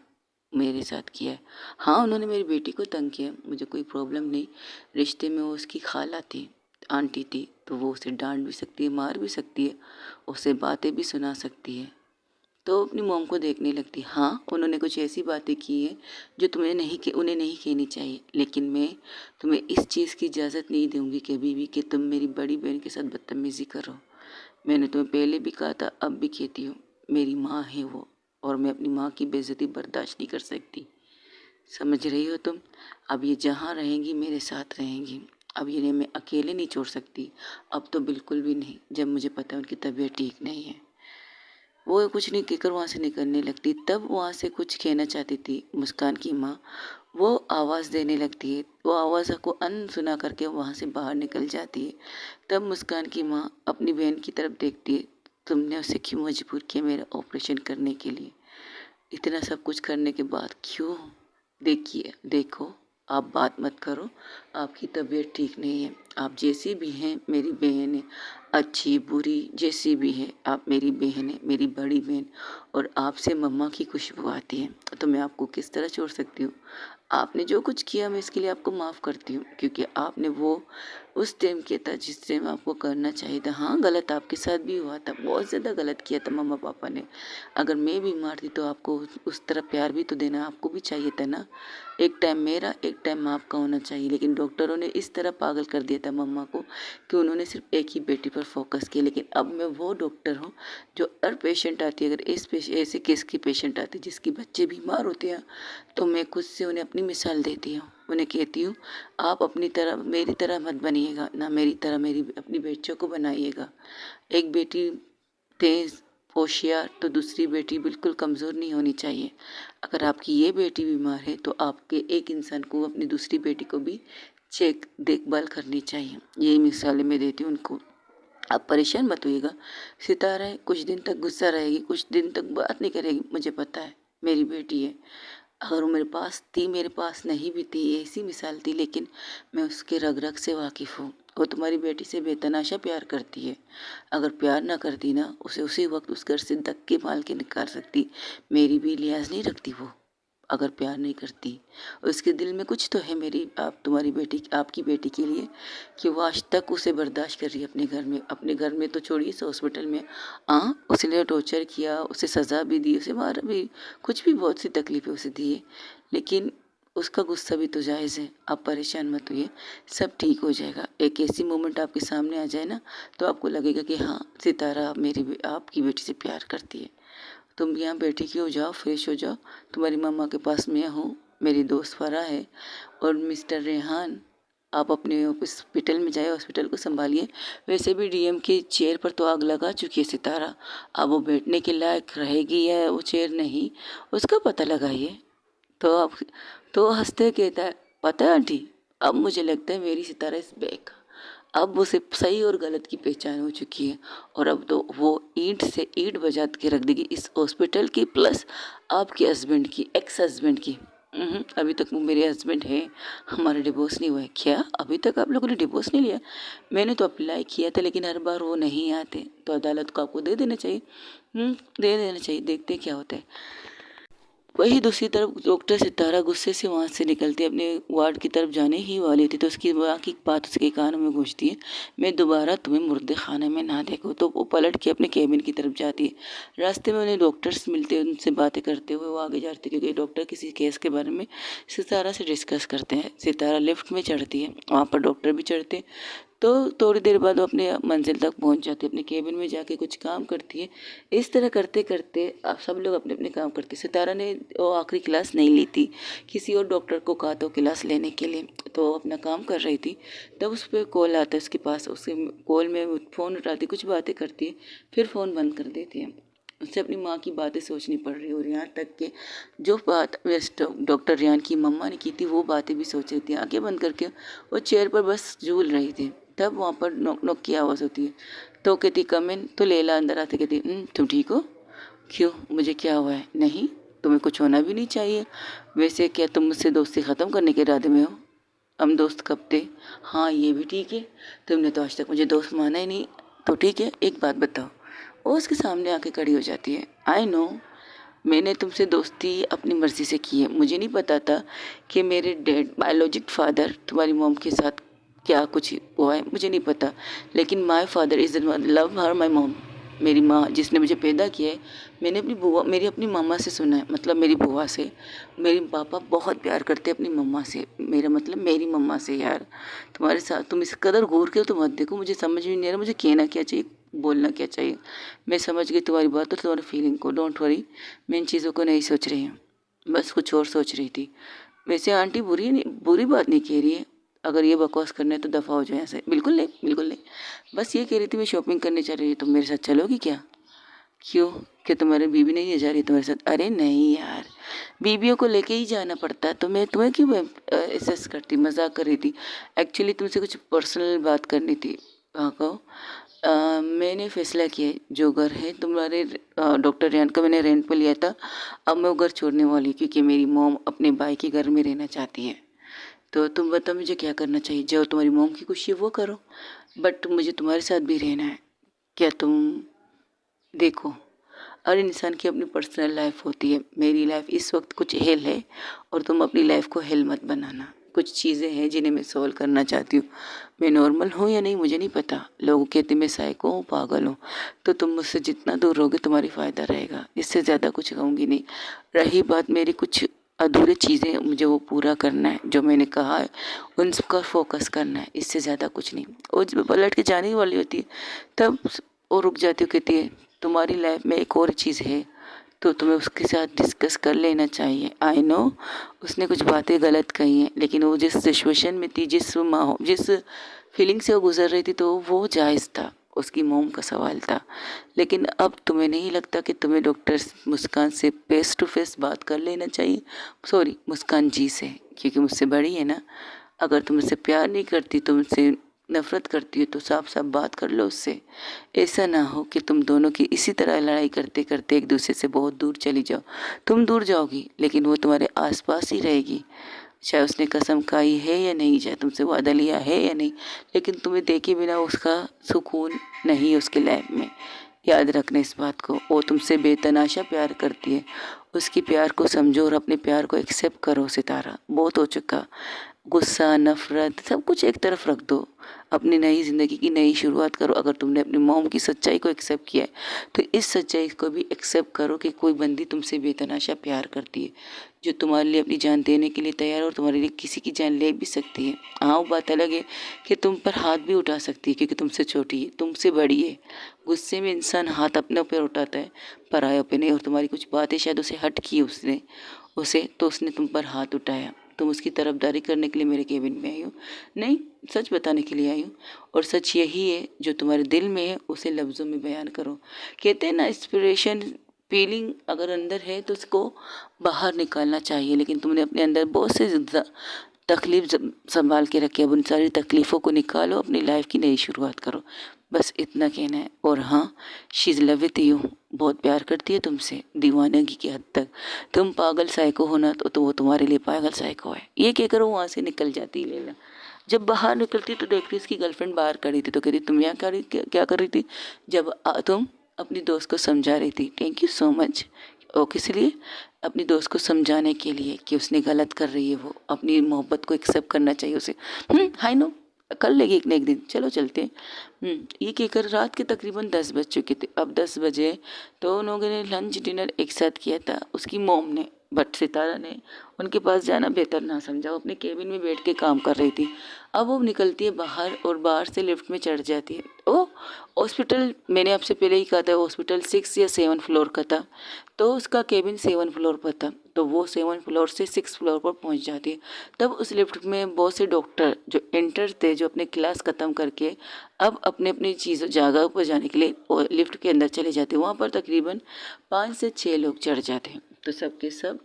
मेरे साथ किया है। हाँ, उन्होंने मेरी बेटी को तंग किया, मुझे कोई प्रॉब्लम नहीं। रिश्ते में वो उसकी खाला थी, आंटी थी, तो वो उसे डांट भी सकती है, मार भी सकती है, उसे बातें भी सुना सकती है, तो अपनी मॉम को देखने लगती। हाँ, उन्होंने कुछ ऐसी बातें की हैं जो उन्हें नहीं कहनी चाहिए, लेकिन मैं तुम्हें इस चीज़ की इजाज़त नहीं दूंगी कभी भी कि तुम मेरी बड़ी बहन के साथ बदतमीज़ी करो। मैंने तुम्हें पहले भी कहा था, अब भी कहती हूँ, मेरी माँ है वो, और मैं अपनी माँ की बेइज्जती बर्दाश्त नहीं कर सकती। समझ रही हो तुम? अब ये जहाँ रहेंगी मेरे साथ रहेंगी। अब इन्हें मैं अकेले नहीं छोड़ सकती, अब तो बिल्कुल भी नहीं, जब मुझे पता है उनकी तबीयत ठीक नहीं है। वो कुछ नहीं कहकर वहाँ से निकलने लगती। तब वहाँ से कुछ कहना चाहती थी मुस्कान की माँ, वो आवाज़ देने लगती है, वो आवाज़ को अनसुना करके वहाँ से बाहर निकल जाती है। तब मुस्कान की माँ अपनी बहन की तरफ देखती है, तुमने उसे क्यों मजबूर किया मेरा ऑपरेशन करने के लिए? इतना सब कुछ करने के बाद क्यों? देखो, आप बात मत करो, आपकी तबीयत ठीक नहीं है। आप जैसी भी हैं मेरी बहन है, अच्छी बुरी जैसी भी है, आप मेरी बहन है, मेरी बड़ी बहन, और आपसे मम्मा की खुशबू आती है, तो मैं आपको किस तरह छोड़ सकती हूँ? आपने जो कुछ किया मैं इसके लिए आपको माफ़ करती हूँ, क्योंकि आपने वो उस टाइम किया था जिस टाइम आपको करना चाहिए था। हाँ, गलत आपके साथ भी हुआ था, बहुत ज़्यादा गलत किया था मम्मा पापा ने। अगर मैं बीमार थी तो आपको उस तरह प्यार भी तो देना आपको भी चाहिए था ना। एक टाइम मेरा, एक टाइम आपका होना चाहिए, लेकिन डॉक्टरों ने इस तरह पागल कर दिया था मम्मा को कि उन्होंने सिर्फ एक ही बेटी पर फोकस किया। लेकिन अब मैं वो डॉक्टर हूँ जो हर पेशेंट आती है, अगर ऐसे केस की पेशेंट आती है जिसके बच्चे बीमार होते हैं, तो मैं खुद से उन्हें अपनी मिसाल देती हूँ। उन्हें कहती हूँ, आप अपनी तरह मेरी तरह मत बनिएगा, ना मेरी तरह मेरी अपनी बेटियों को बनाइएगा। एक बेटी तेज होशियार तो दूसरी बेटी बिल्कुल कमज़ोर नहीं होनी चाहिए। अगर आपकी ये बेटी बीमार है तो आपके एक इंसान को अपनी दूसरी बेटी को भी देखभाल करनी चाहिए। यही मिसालें मैं देती हूँ उनको। आप परेशान मत होइएगा। सितारा है, कुछ दिन तक गुस्सा रहेगी, कुछ दिन तक बात नहीं करेगी, मुझे पता है, मेरी बेटी है। अगर वो मेरे पास थी, मेरे पास नहीं भी थी, ऐसी मिसाल थी, लेकिन मैं उसके रग रग से वाकिफ़ हूँ। वो तुम्हारी बेटी से बेतनाशा प्यार करती है। अगर प्यार ना करती ना, उसे उसी वक्त उस घर से धक्के मार के निकाल सकती। मेरी भी लिहाज नहीं रखती वो, अगर प्यार नहीं करती। उसके दिल में कुछ तो है मेरी, आप तुम्हारी बेटी, आपकी बेटी के लिए, कि वो आज तक उसे बर्दाश्त कर रही है अपने घर में। अपने घर में तो छोड़िए, इस हॉस्पिटल में उसने टॉर्चर किया, उसे सज़ा भी दी, उसे मारा भी, कुछ भी बहुत सी तकलीफ़ें उसे दी है, लेकिन उसका गुस्सा भी तो जायज़ है। आप परेशान मत होइए, सब ठीक हो जाएगा। एक ऐसी मोमेंट आपके सामने आ जाए ना, तो आपको लगेगा कि हाँ, सितारा आपकी बेटी से प्यार करती है। तुम यहाँ बैठी क्यों, जाओ फ्रेश हो जाओ, तुम्हारी मम्मा के पास मैं हूँ, मेरी दोस्त फरा है और मिस्टर रेहान, आप अपने हॉस्पिटल में जाए, हॉस्पिटल को संभालिए। वैसे भी डीएम के चेयर पर तो आग लगा चुकी है सितारा, अब वो बैठने के लायक रहेगी या वो चेयर नहीं, उसका पता लगाइए। तो अब तो हंसते कहता है, पता है आंटी, अब मुझे लगता है मेरी सितारा इस बैक, अब उसे सही और गलत की पहचान हो चुकी है, और अब तो वो ईंट से ईंट बजा के रख देगी इस हॉस्पिटल की, प्लस आपके हस्बैंड की, एक्स हस्बैंड की। अभी तक वो मेरे हस्बैंड है, हमारा डिवोर्स नहीं हुआ है क्या? अभी तक आप लोगों ने डिवोर्स नहीं लिया? मैंने तो अप्लाई किया था, लेकिन हर बार वो नहीं आते, तो अदालत को आपको दे देना चाहिए। दे देना चाहिए, देखते हैं क्या होता है। वही दूसरी तरफ डॉक्टर सितारा गुस्से से वहाँ से निकलती अपने वार्ड की तरफ जाने ही वाली थी, तो उसकी माँ की बात उसके कानों में गूंजती है, मैं दोबारा तुम्हें मुर्दे खाने में ना देखूँ। तो वो पलट के अपने केबिन की तरफ जाती है। रास्ते में उन्हें डॉक्टर्स मिलते हैं, उनसे बातें करते हुए वो आगे जाते, क्योंकि डॉक्टर किसी केस के बारे में सितारा से डिस्कस करते हैं। सितारा लिफ्ट में चढ़ती है, वहाँ पर डॉक्टर भी चढ़ते हैं। तो थोड़ी देर बाद वो अपने मंजिल तक पहुंच जाती है, अपने केबिन में जाके कुछ काम करती है। इस तरह करते करते अब सब लोग अपने अपने काम करते। सितारा ने वो आखिरी क्लास नहीं ली थी, किसी और डॉक्टर को कहा तो क्लास लेने के लिए, तो वो अपना काम कर रही थी। तब उस पर कॉल आता है उसके पास, उसके कॉल में फ़ोन उठाती, कुछ बातें करती है, फिर फ़ोन बंद कर देती है। उससे अपनी माँ की बातें सोचनी पड़ रही, और यहाँ तक कि जो बात डॉक्टर रियान की मम्मा ने की थी, वो बातें भी सोच रही थी। आंखें बंद करके वो चेयर पर बस झूल रही थी। तब वहाँ पर नॉक नॉक की आवाज़ होती है, तो कहती कम इन। तो लैला अंदर आते कहती, तुम ठीक हो? क्यों, मुझे क्या हुआ है? नहीं, तुम्हें कुछ होना भी नहीं चाहिए। वैसे क्या तुम मुझसे दोस्ती ख़त्म करने के इरादे में हो? हम दोस्त कब थे? हाँ, ये भी ठीक है, तुमने तो आज तक मुझे दोस्त माना ही नहीं। तो ठीक है, एक बात बताओ। वो उसके सामने आके खड़ी हो जाती है। आई नो, मैंने तुमसे दोस्ती अपनी मर्ज़ी से की है। मुझे नहीं पता था कि मेरे डैड, बायोलॉजिक फादर, तुम्हारी मॉम के साथ क्या कुछ हुआ है, मुझे नहीं पता। लेकिन my father is love her my mom, मेरी माँ जिसने मुझे पैदा किया है, मैंने मेरी अपनी मामा से सुना है, मतलब मेरी बुआ से। मेरे पापा बहुत प्यार करते हैं अपनी मम्मा से, मेरा मतलब मेरी मम्मा से। यार, तुम्हारे साथ तुम इस कदर घूर के तो मत देखो, मुझे समझ में नहीं आ रहा मुझे कहना क्या चाहिए, बोलना क्या चाहिए। मैं समझ गई तुम्हारी बात और तुम्हारी फीलिंग को, डोंट वरी। मैं इन चीज़ों को नहीं सोच रही हूँ, बस कुछ और सोच रही थी। वैसे आंटी बुरी बात नहीं कह रही है, अगर ये बकवास करना है तो दफ़ा हो जाए यहाँ से। बिल्कुल नहीं, बिल्कुल नहीं, बस ये कह रही थी मैं शॉपिंग करने चल रही हूँ, तुम मेरे साथ चलोगी क्या? क्यों, क्या तुम्हारी बीवी नहीं है जा रही तुम्हारे साथ? अरे नहीं यार, बीवियों को लेके ही जाना पड़ता है, तो मैं तुम्हें क्यों एसेस करती, मजाक कर रही थी। एक्चुअली तुमसे कुछ पर्सनल बात करनी थी। हाँ कहो। मैंने फैसला किया है, जो घर है तुम्हारे डॉक्टर रेहान का, मैंने रेंट पे लिया था, अब मैं वो घर छोड़ने वाली हूँ, क्योंकि मेरी मॉम अपने भाई के घर में रहना चाहती है। तो तुम बताओ मुझे क्या करना चाहिए? जो तुम्हारी मॉम की खुशी है वो करो, बट मुझे तुम्हारे साथ भी रहना है। क्या तुम, देखो, हर इंसान की अपनी पर्सनल लाइफ होती है, मेरी लाइफ इस वक्त कुछ हेल है, और तुम अपनी लाइफ को हेल मत बनाना। कुछ चीज़ें हैं जिन्हें मैं सॉल्व करना चाहती हूँ। मैं नॉर्मल हूँ या नहीं मुझे नहीं पता, लोग कहते मैं साइको हूँ, पागल हूँ, तो तुम मुझसे जितना दूर रहोगे तुम्हारी फ़ायदा रहेगा, इससे ज़्यादा कुछ कहूँगी नहीं। रही बात मेरी कुछ अधूरे चीज़ें, मुझे वो पूरा करना है, जो मैंने कहा है उन पर फोकस करना है, इससे ज़्यादा कुछ नहीं। और जब पलट के जाने वाली होती है तब वो रुक जाती है, कहती है तुम्हारी लाइफ में एक और चीज़ है, तो तुम्हें उसके साथ डिस्कस कर लेना चाहिए। आई नो उसने कुछ बातें गलत कही हैं, लेकिन वो जिस सिचुएशन में थी, जिस फीलिंग से वो गुजर रही थी, तो वो जायज़ था, उसकी मोम का सवाल था। लेकिन अब तुम्हें नहीं लगता कि तुम्हें डॉक्टर मुस्कान से फेस टू फेस बात कर लेना चाहिए? सॉरी, मुस्कान जी से, क्योंकि मुझसे बड़ी है ना। अगर तुम मुझसे प्यार नहीं करती, तुमसे नफ़रत करती हो तो साफ साफ बात कर लो उससे। ऐसा ना हो कि तुम दोनों की इसी तरह लड़ाई करते करते एक दूसरे से बहुत दूर चली जाओ। तुम दूर जाओगी लेकिन वो तुम्हारे आसपास ही रहेगी, चाहे उसने कसम खाई है या नहीं, चाहे तुमसे वादा लिया है या नहीं, लेकिन तुम्हें देखे बिना उसका सुकून नहीं है उसकी लाइफ में। याद रखना इस बात को। वो तुमसे बेतनाशा प्यार करती है, उसकी प्यार को समझो और अपने प्यार को एक्सेप्ट करो। सितारा, बहुत हो चुका। गुस्सा, नफ़रत सब कुछ एक तरफ रख दो। अपनी नई ज़िंदगी की नई शुरुआत करो। अगर तुमने अपनी मॉम की सच्चाई को एक्सेप्ट किया है तो इस सच्चाई को भी एक्सेप्ट करो कि कोई बंदी तुमसे बेतनाशा प्यार करती है, जो तुम्हारे लिए अपनी जान देने के लिए तैयार है और तुम्हारे लिए किसी की जान ले भी सकती है। हाँ, वो बात अलग है कि तुम पर हाथ भी उठा सकती है क्योंकि तुमसे छोटी है, तुमसे बड़ी है। गुस्से में इंसान हाथ अपने ऊपर उठाता है, परायों पे नहीं। और तुम्हारी कुछ बातें शायद उसे हट की उसने उसे तो उसने तुम पर हाथ उठाया। तुम उसकी तरफदारी करने के लिए मेरे केबिन में आई हो? नहीं, सच बताने के लिए आई हूँ। और सच यही है जो तुम्हारे दिल में है, उसे लफ्ज़ों में बयान करो। कहते हैं ना, इंस्पिरेशन फीलिंग अगर अंदर है तो उसको बाहर निकालना चाहिए, लेकिन तुमने अपने अंदर बहुत से तकलीफ संभाल के रखी है। अब उन सारी तकलीफ़ों को निकालो, अपनी लाइफ की नई शुरुआत करो। बस इतना कहना है। और हाँ, she is love with you, बहुत प्यार करती है तुमसे, दीवानगी की हद तक। तुम पागल साइको हो ना, तो वो तुम्हारे लिए पागल साइको है। ये कहकर वो वहाँ से निकल जाती है लैला। जब बाहर निकलती तो देखती उसकी गर्लफ्रेंड बाहर खड़ी थी, तो कहती तुम यहाँ क्या कर रही थी? जब तुम अपनी दोस्त को समझा रही थी। Thank you so much. और किस लिए? अपनी दोस्त को समझाने के लिए कि उसने गलत कर रही है, वो अपनी मोहब्बत को एक्सेप्ट करना चाहिए उसे। हाई नो, कर लेगी एक न एक दिन, चलो चलते हैं। ये कहकर रात के तकरीबन 10 बज चुके थे। अब 10 बजे तो उन लोगों ने लंच डिनर एक साथ किया था, उसकी मोम ने। बट सितारा ने उनके पास जाना बेहतर ना समझा, वो अपने केबिन में बैठ के काम कर रही थी। अब वो निकलती है बाहर और बाहर से लिफ्ट में चढ़ जाती है। ओ, हॉस्पिटल, मैंने आपसे पहले ही कहा था हॉस्पिटल 6 या 7 फ्लोर का था, तो उसका केबिन 7 फ्लोर पर था। तो वो 7 फ्लोर से 6 फ्लोर पर पहुंच जाती है। तब उस लिफ्ट में बहुत से डॉक्टर जो इंटर थे, जो अपने क्लास ख़त्म करके अब अपने अपनी चीज़ों जगह पर जाने के लिए लिफ्ट के अंदर चले जाते हैं। वहाँ पर तकरीबन 5 से 6 लोग चढ़ जाते हैं। तो सब के सब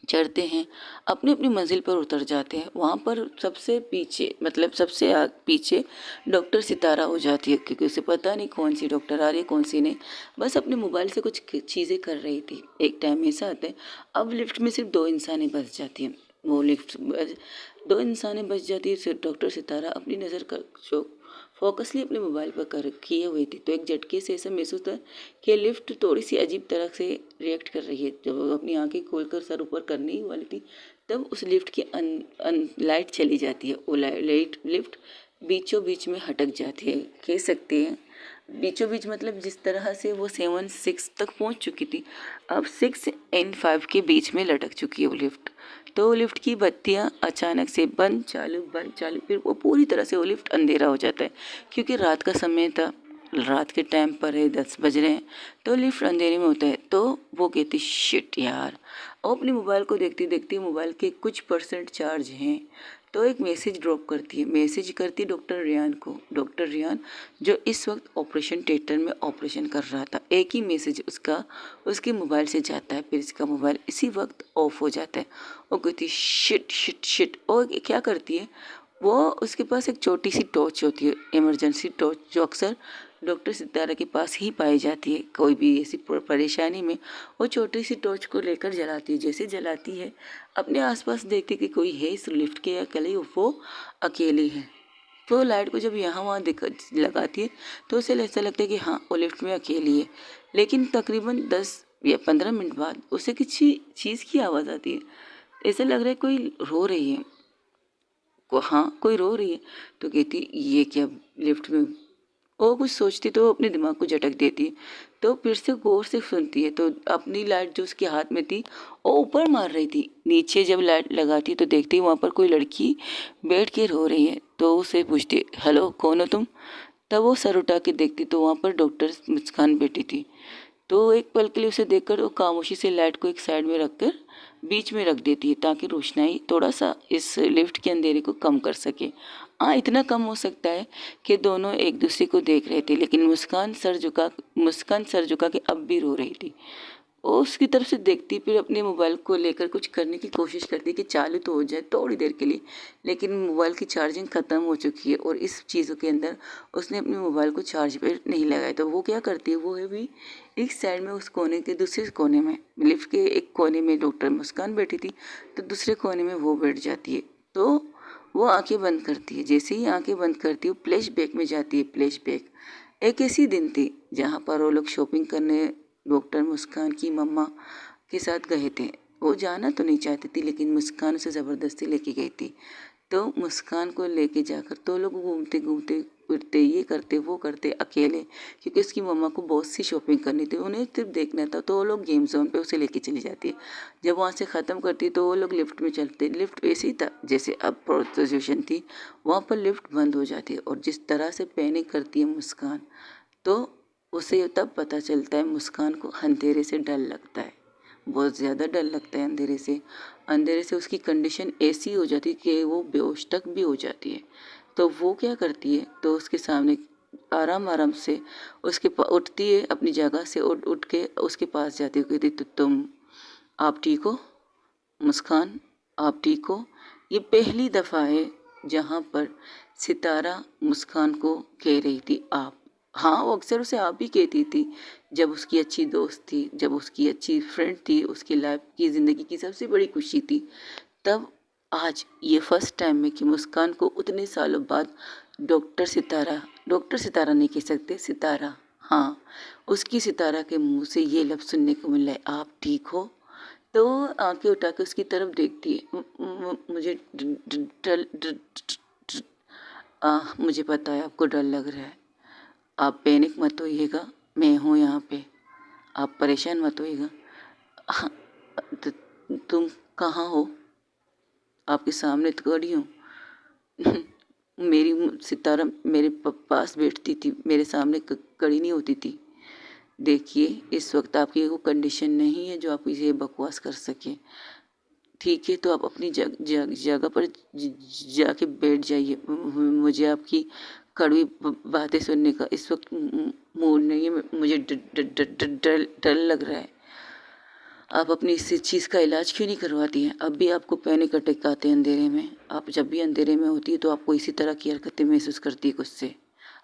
चढ़ते हैं, अपनी अपनी मंजिल पर उतर जाते हैं। वहाँ पर सबसे पीछे, मतलब सबसे पीछे डॉक्टर सितारा हो जाती है, क्योंकि उसे पता नहीं कौन सी डॉक्टर आ रही है कौन सी नहीं। बस अपने मोबाइल से कुछ चीज़ें कर रही थी। एक टाइम ऐसा आता है, अब लिफ्ट में सिर्फ 2 इंसानें बच जाती हैं। वो लिफ्ट 2 इंसानें बच जाती है। सिर्फ डॉक्टर सितारा अपनी नज़र का जो फोकसली अपने मोबाइल पर कर किए हुए थी। तो एक झटके से ऐसा महसूस होता है कि लिफ्ट थोड़ी सी अजीब तरह से रिएक्ट कर रही है। जब वो अपनी आंखें खोलकर सर ऊपर करने ही वाली थी, तब उस लिफ्ट की लाइट चली जाती है। वो लाइट लिफ्ट बीचों बीच में हटक जाती है, कह सकते हैं। बीचों बीच मतलब जिस तरह से वो 7-6 तक पहुंच चुकी थी, अब 6 एंड 5 के बीच में लटक चुकी है वो लिफ्ट। तो लिफ्ट की बत्तियां अचानक से बंद चालू, फिर वो पूरी तरह से वो लिफ्ट अंधेरा हो जाता है, क्योंकि रात का समय था, रात के टाइम पर है, 10 बज रहे हैं, तो लिफ्ट अंधेरे में होता है। तो वो कहती शिट यार, और अपने मोबाइल को देखती देखती मोबाइल के कुछ % चार्ज हैं। तो एक मैसेज ड्रॉप करती है, मैसेज करती डॉक्टर रियान को। डॉक्टर रियान जो इस वक्त ऑपरेशन थिएटर में ऑपरेशन कर रहा था। एक ही मैसेज उसके मोबाइल से जाता है, फिर इसका मोबाइल इसी वक्त ऑफ हो जाता है। वो कहती शिट शिट शिट। और क्या करती है वो, उसके पास एक छोटी सी टॉर्च होती है, इमरजेंसी टॉर्च, जो अक्सर डॉक्टर सितारा के पास ही पाई जाती है। कोई भी ऐसी परेशानी में वो छोटी सी टॉर्च को लेकर जलाती है। जैसे जलाती है, अपने आसपास देखती कि कोई है इस लिफ्ट के अकेले, वो अकेली है। तो लाइट को जब यहाँ वहाँ लगाती है तो उसे ऐसा लगता है कि हाँ, वो लिफ्ट में अकेली है। लेकिन तकरीबन 10 या 15 मिनट बाद उसे किसी चीज़ की आवाज़ आती है। ऐसा लग रहा है कोई रो रही है, हाँ कोई रो रही है। तो कहती ये क्या, लिफ्ट में। वो कुछ सोचती तो अपने दिमाग को झटक देती। तो फिर से गौर से सुनती है, तो अपनी लाइट जो उसके हाथ में थी वो ऊपर मार रही थी। नीचे जब लाइट लगाती तो देखती वहाँ पर कोई लड़की बैठ के रो रही है। तो उसे पूछती हेलो कौन हो तुम? तब वो सर उठा के देखती तो वहाँ पर डॉक्टर मुस्कान बैठी थी। तो एक पल के लिए उसे देखकर वो खामोशी से लाइट को एक साइड में रखकर बीच में रख देती है, ताकि रोशनाई थोड़ा सा इस लिफ्ट के अंधेरे को कम कर सके। हाँ, इतना कम हो सकता है कि दोनों एक दूसरे को देख रहे थे, लेकिन मुस्कान सर झुका के अब भी रो रही थी। वो उसकी तरफ से देखती, फिर अपने मोबाइल को लेकर कुछ करने की कोशिश करती कि चालू तो हो जाए थोड़ी देर के लिए, लेकिन मोबाइल की चार्जिंग ख़त्म हो चुकी है और इस चीज़ों के अंदर उसने अपने मोबाइल को चार्ज पे नहीं लगाया। तो वो क्या करती है, वो है भी एक साइड में उस कोने के दूसरे कोने में, लिफ्ट के एक कोने में डॉक्टर मुस्कान बैठी थी, तो दूसरे कोने में वो बैठ जाती है। तो वो आंखें बंद करती है। जैसे ही आंखें बंद करती है, वो फ्लैशबैक में जाती है। फ्लैशबैक एक ऐसी दिन थी जहाँ पर वो लोग शॉपिंग करने डॉक्टर मुस्कान की मम्मा के साथ गए थे। वो जाना तो नहीं चाहती थी, लेकिन मुस्कान उसे ज़बरदस्ती लेके गई थी। तो मुस्कान को लेके जाकर तो लोग घूमते घूमते फिरते, ये करते वो करते अकेले, क्योंकि उसकी मम्मा को बहुत सी शॉपिंग करनी थी, उन्हें सिर्फ देखना था। तो वो लोग गेम जोन पे उसे लेके चली जाती है। जब वहाँ से ख़त्म करती तो वो लोग लिफ्ट में चलते। लिफ्ट ऐसे ही था जैसे अब सिचुएशन थी, वहाँ पर लिफ्ट बंद हो जाती है। और जिस तरह से पैनिक करती है मुस्कान, तो उसे तब पता चलता है मुस्कान को अंधेरे से डर लगता है, बहुत ज़्यादा डर लगता है अंधेरे से। अंधेरे से उसकी कंडीशन ऐसी हो जाती है कि वो बेहोश तक भी हो जाती है। तो वो क्या करती है, तो उसके सामने आराम आराम से उठती है अपनी जगह से, उठ के उसके पास जाती है। कहती, तो तुम, आप ठीक हो मुस्कान, आप ठीक हो? ये पहली दफ़ा है जहाँ पर सितारा मुस्कान को कह रही थी आप। हाँ, वो अक्सर उसे आप ही कहती थी, जब उसकी अच्छी दोस्त थी, जब उसकी अच्छी फ्रेंड थी, उसकी लाइफ की ज़िंदगी की सबसे बड़ी खुशी थी। तब आज ये फर्स्ट टाइम है कि मुस्कान को उतने सालों बाद डॉक्टर सितारा नहीं कह सकते, सितारा, हाँ, उसकी सितारा के मुंह से ये लफ्ज़ सुनने को मिला है, आप ठीक हो? तो आंखें उठा के उसकी तरफ देखती है। मुझे मुझे पता है आपको डर लग रहा है, आप पैनिक मत होइएगा, मैं हूँ यहाँ पे, आप परेशान मत होइएगा। हाँ, तुम कहाँ हो? आपके सामने तो खड़ी हूँ। मेरी सितारा मेरे पास बैठती थी, मेरे सामने खड़ी नहीं होती थी। देखिए, इस वक्त आपकी वो कंडीशन नहीं है जो आप इसे बकवास कर सकें। ठीक है, तो आप अपनी जगह पर जाके बैठ जाइए। मुझे आपकी कड़वी बातें सुनने का इस वक्त मूड नहीं है। मुझे डर लग रहा है। आप अपनी इस चीज़ का इलाज क्यों नहीं करवाती हैं? अब भी आपको पैनिक अटैक आते हैं अंधेरे में। आप जब भी अंधेरे में होती है तो आपको इसी तरह की हरकतें महसूस करती है खुद से।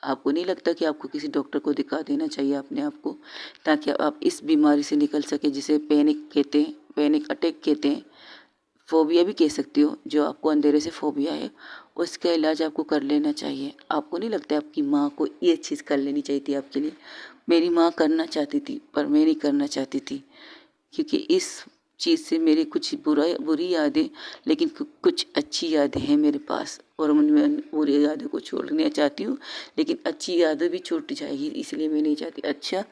आपको नहीं लगता कि आपको किसी डॉक्टर को दिखा देना चाहिए अपने आप को, ताकि आप इस बीमारी से निकल सके जिसे पैनिक कहते हैं, पैनिक अटैक कहते हैं, फ़ोबिया भी कह सकती हो। जो आपको अंधेरे से फ़ोबिया है, उसका इलाज आपको कर लेना चाहिए। आपको नहीं लगता आपकी माँ को ये चीज़ कर लेनी चाहिए थी आपके लिए? मेरी माँ करना चाहती थी, पर मैं नहीं करना चाहती थी, क्योंकि इस चीज़ से मेरी कुछ बुरी यादें, लेकिन कुछ अच्छी यादें हैं मेरे पास, और मैं बुरी यादों को छोड़ना चाहती हूँ, लेकिन अच्छी यादें भी छूट जाएगी, इसलिए मैं नहीं चाहती। अच्छा,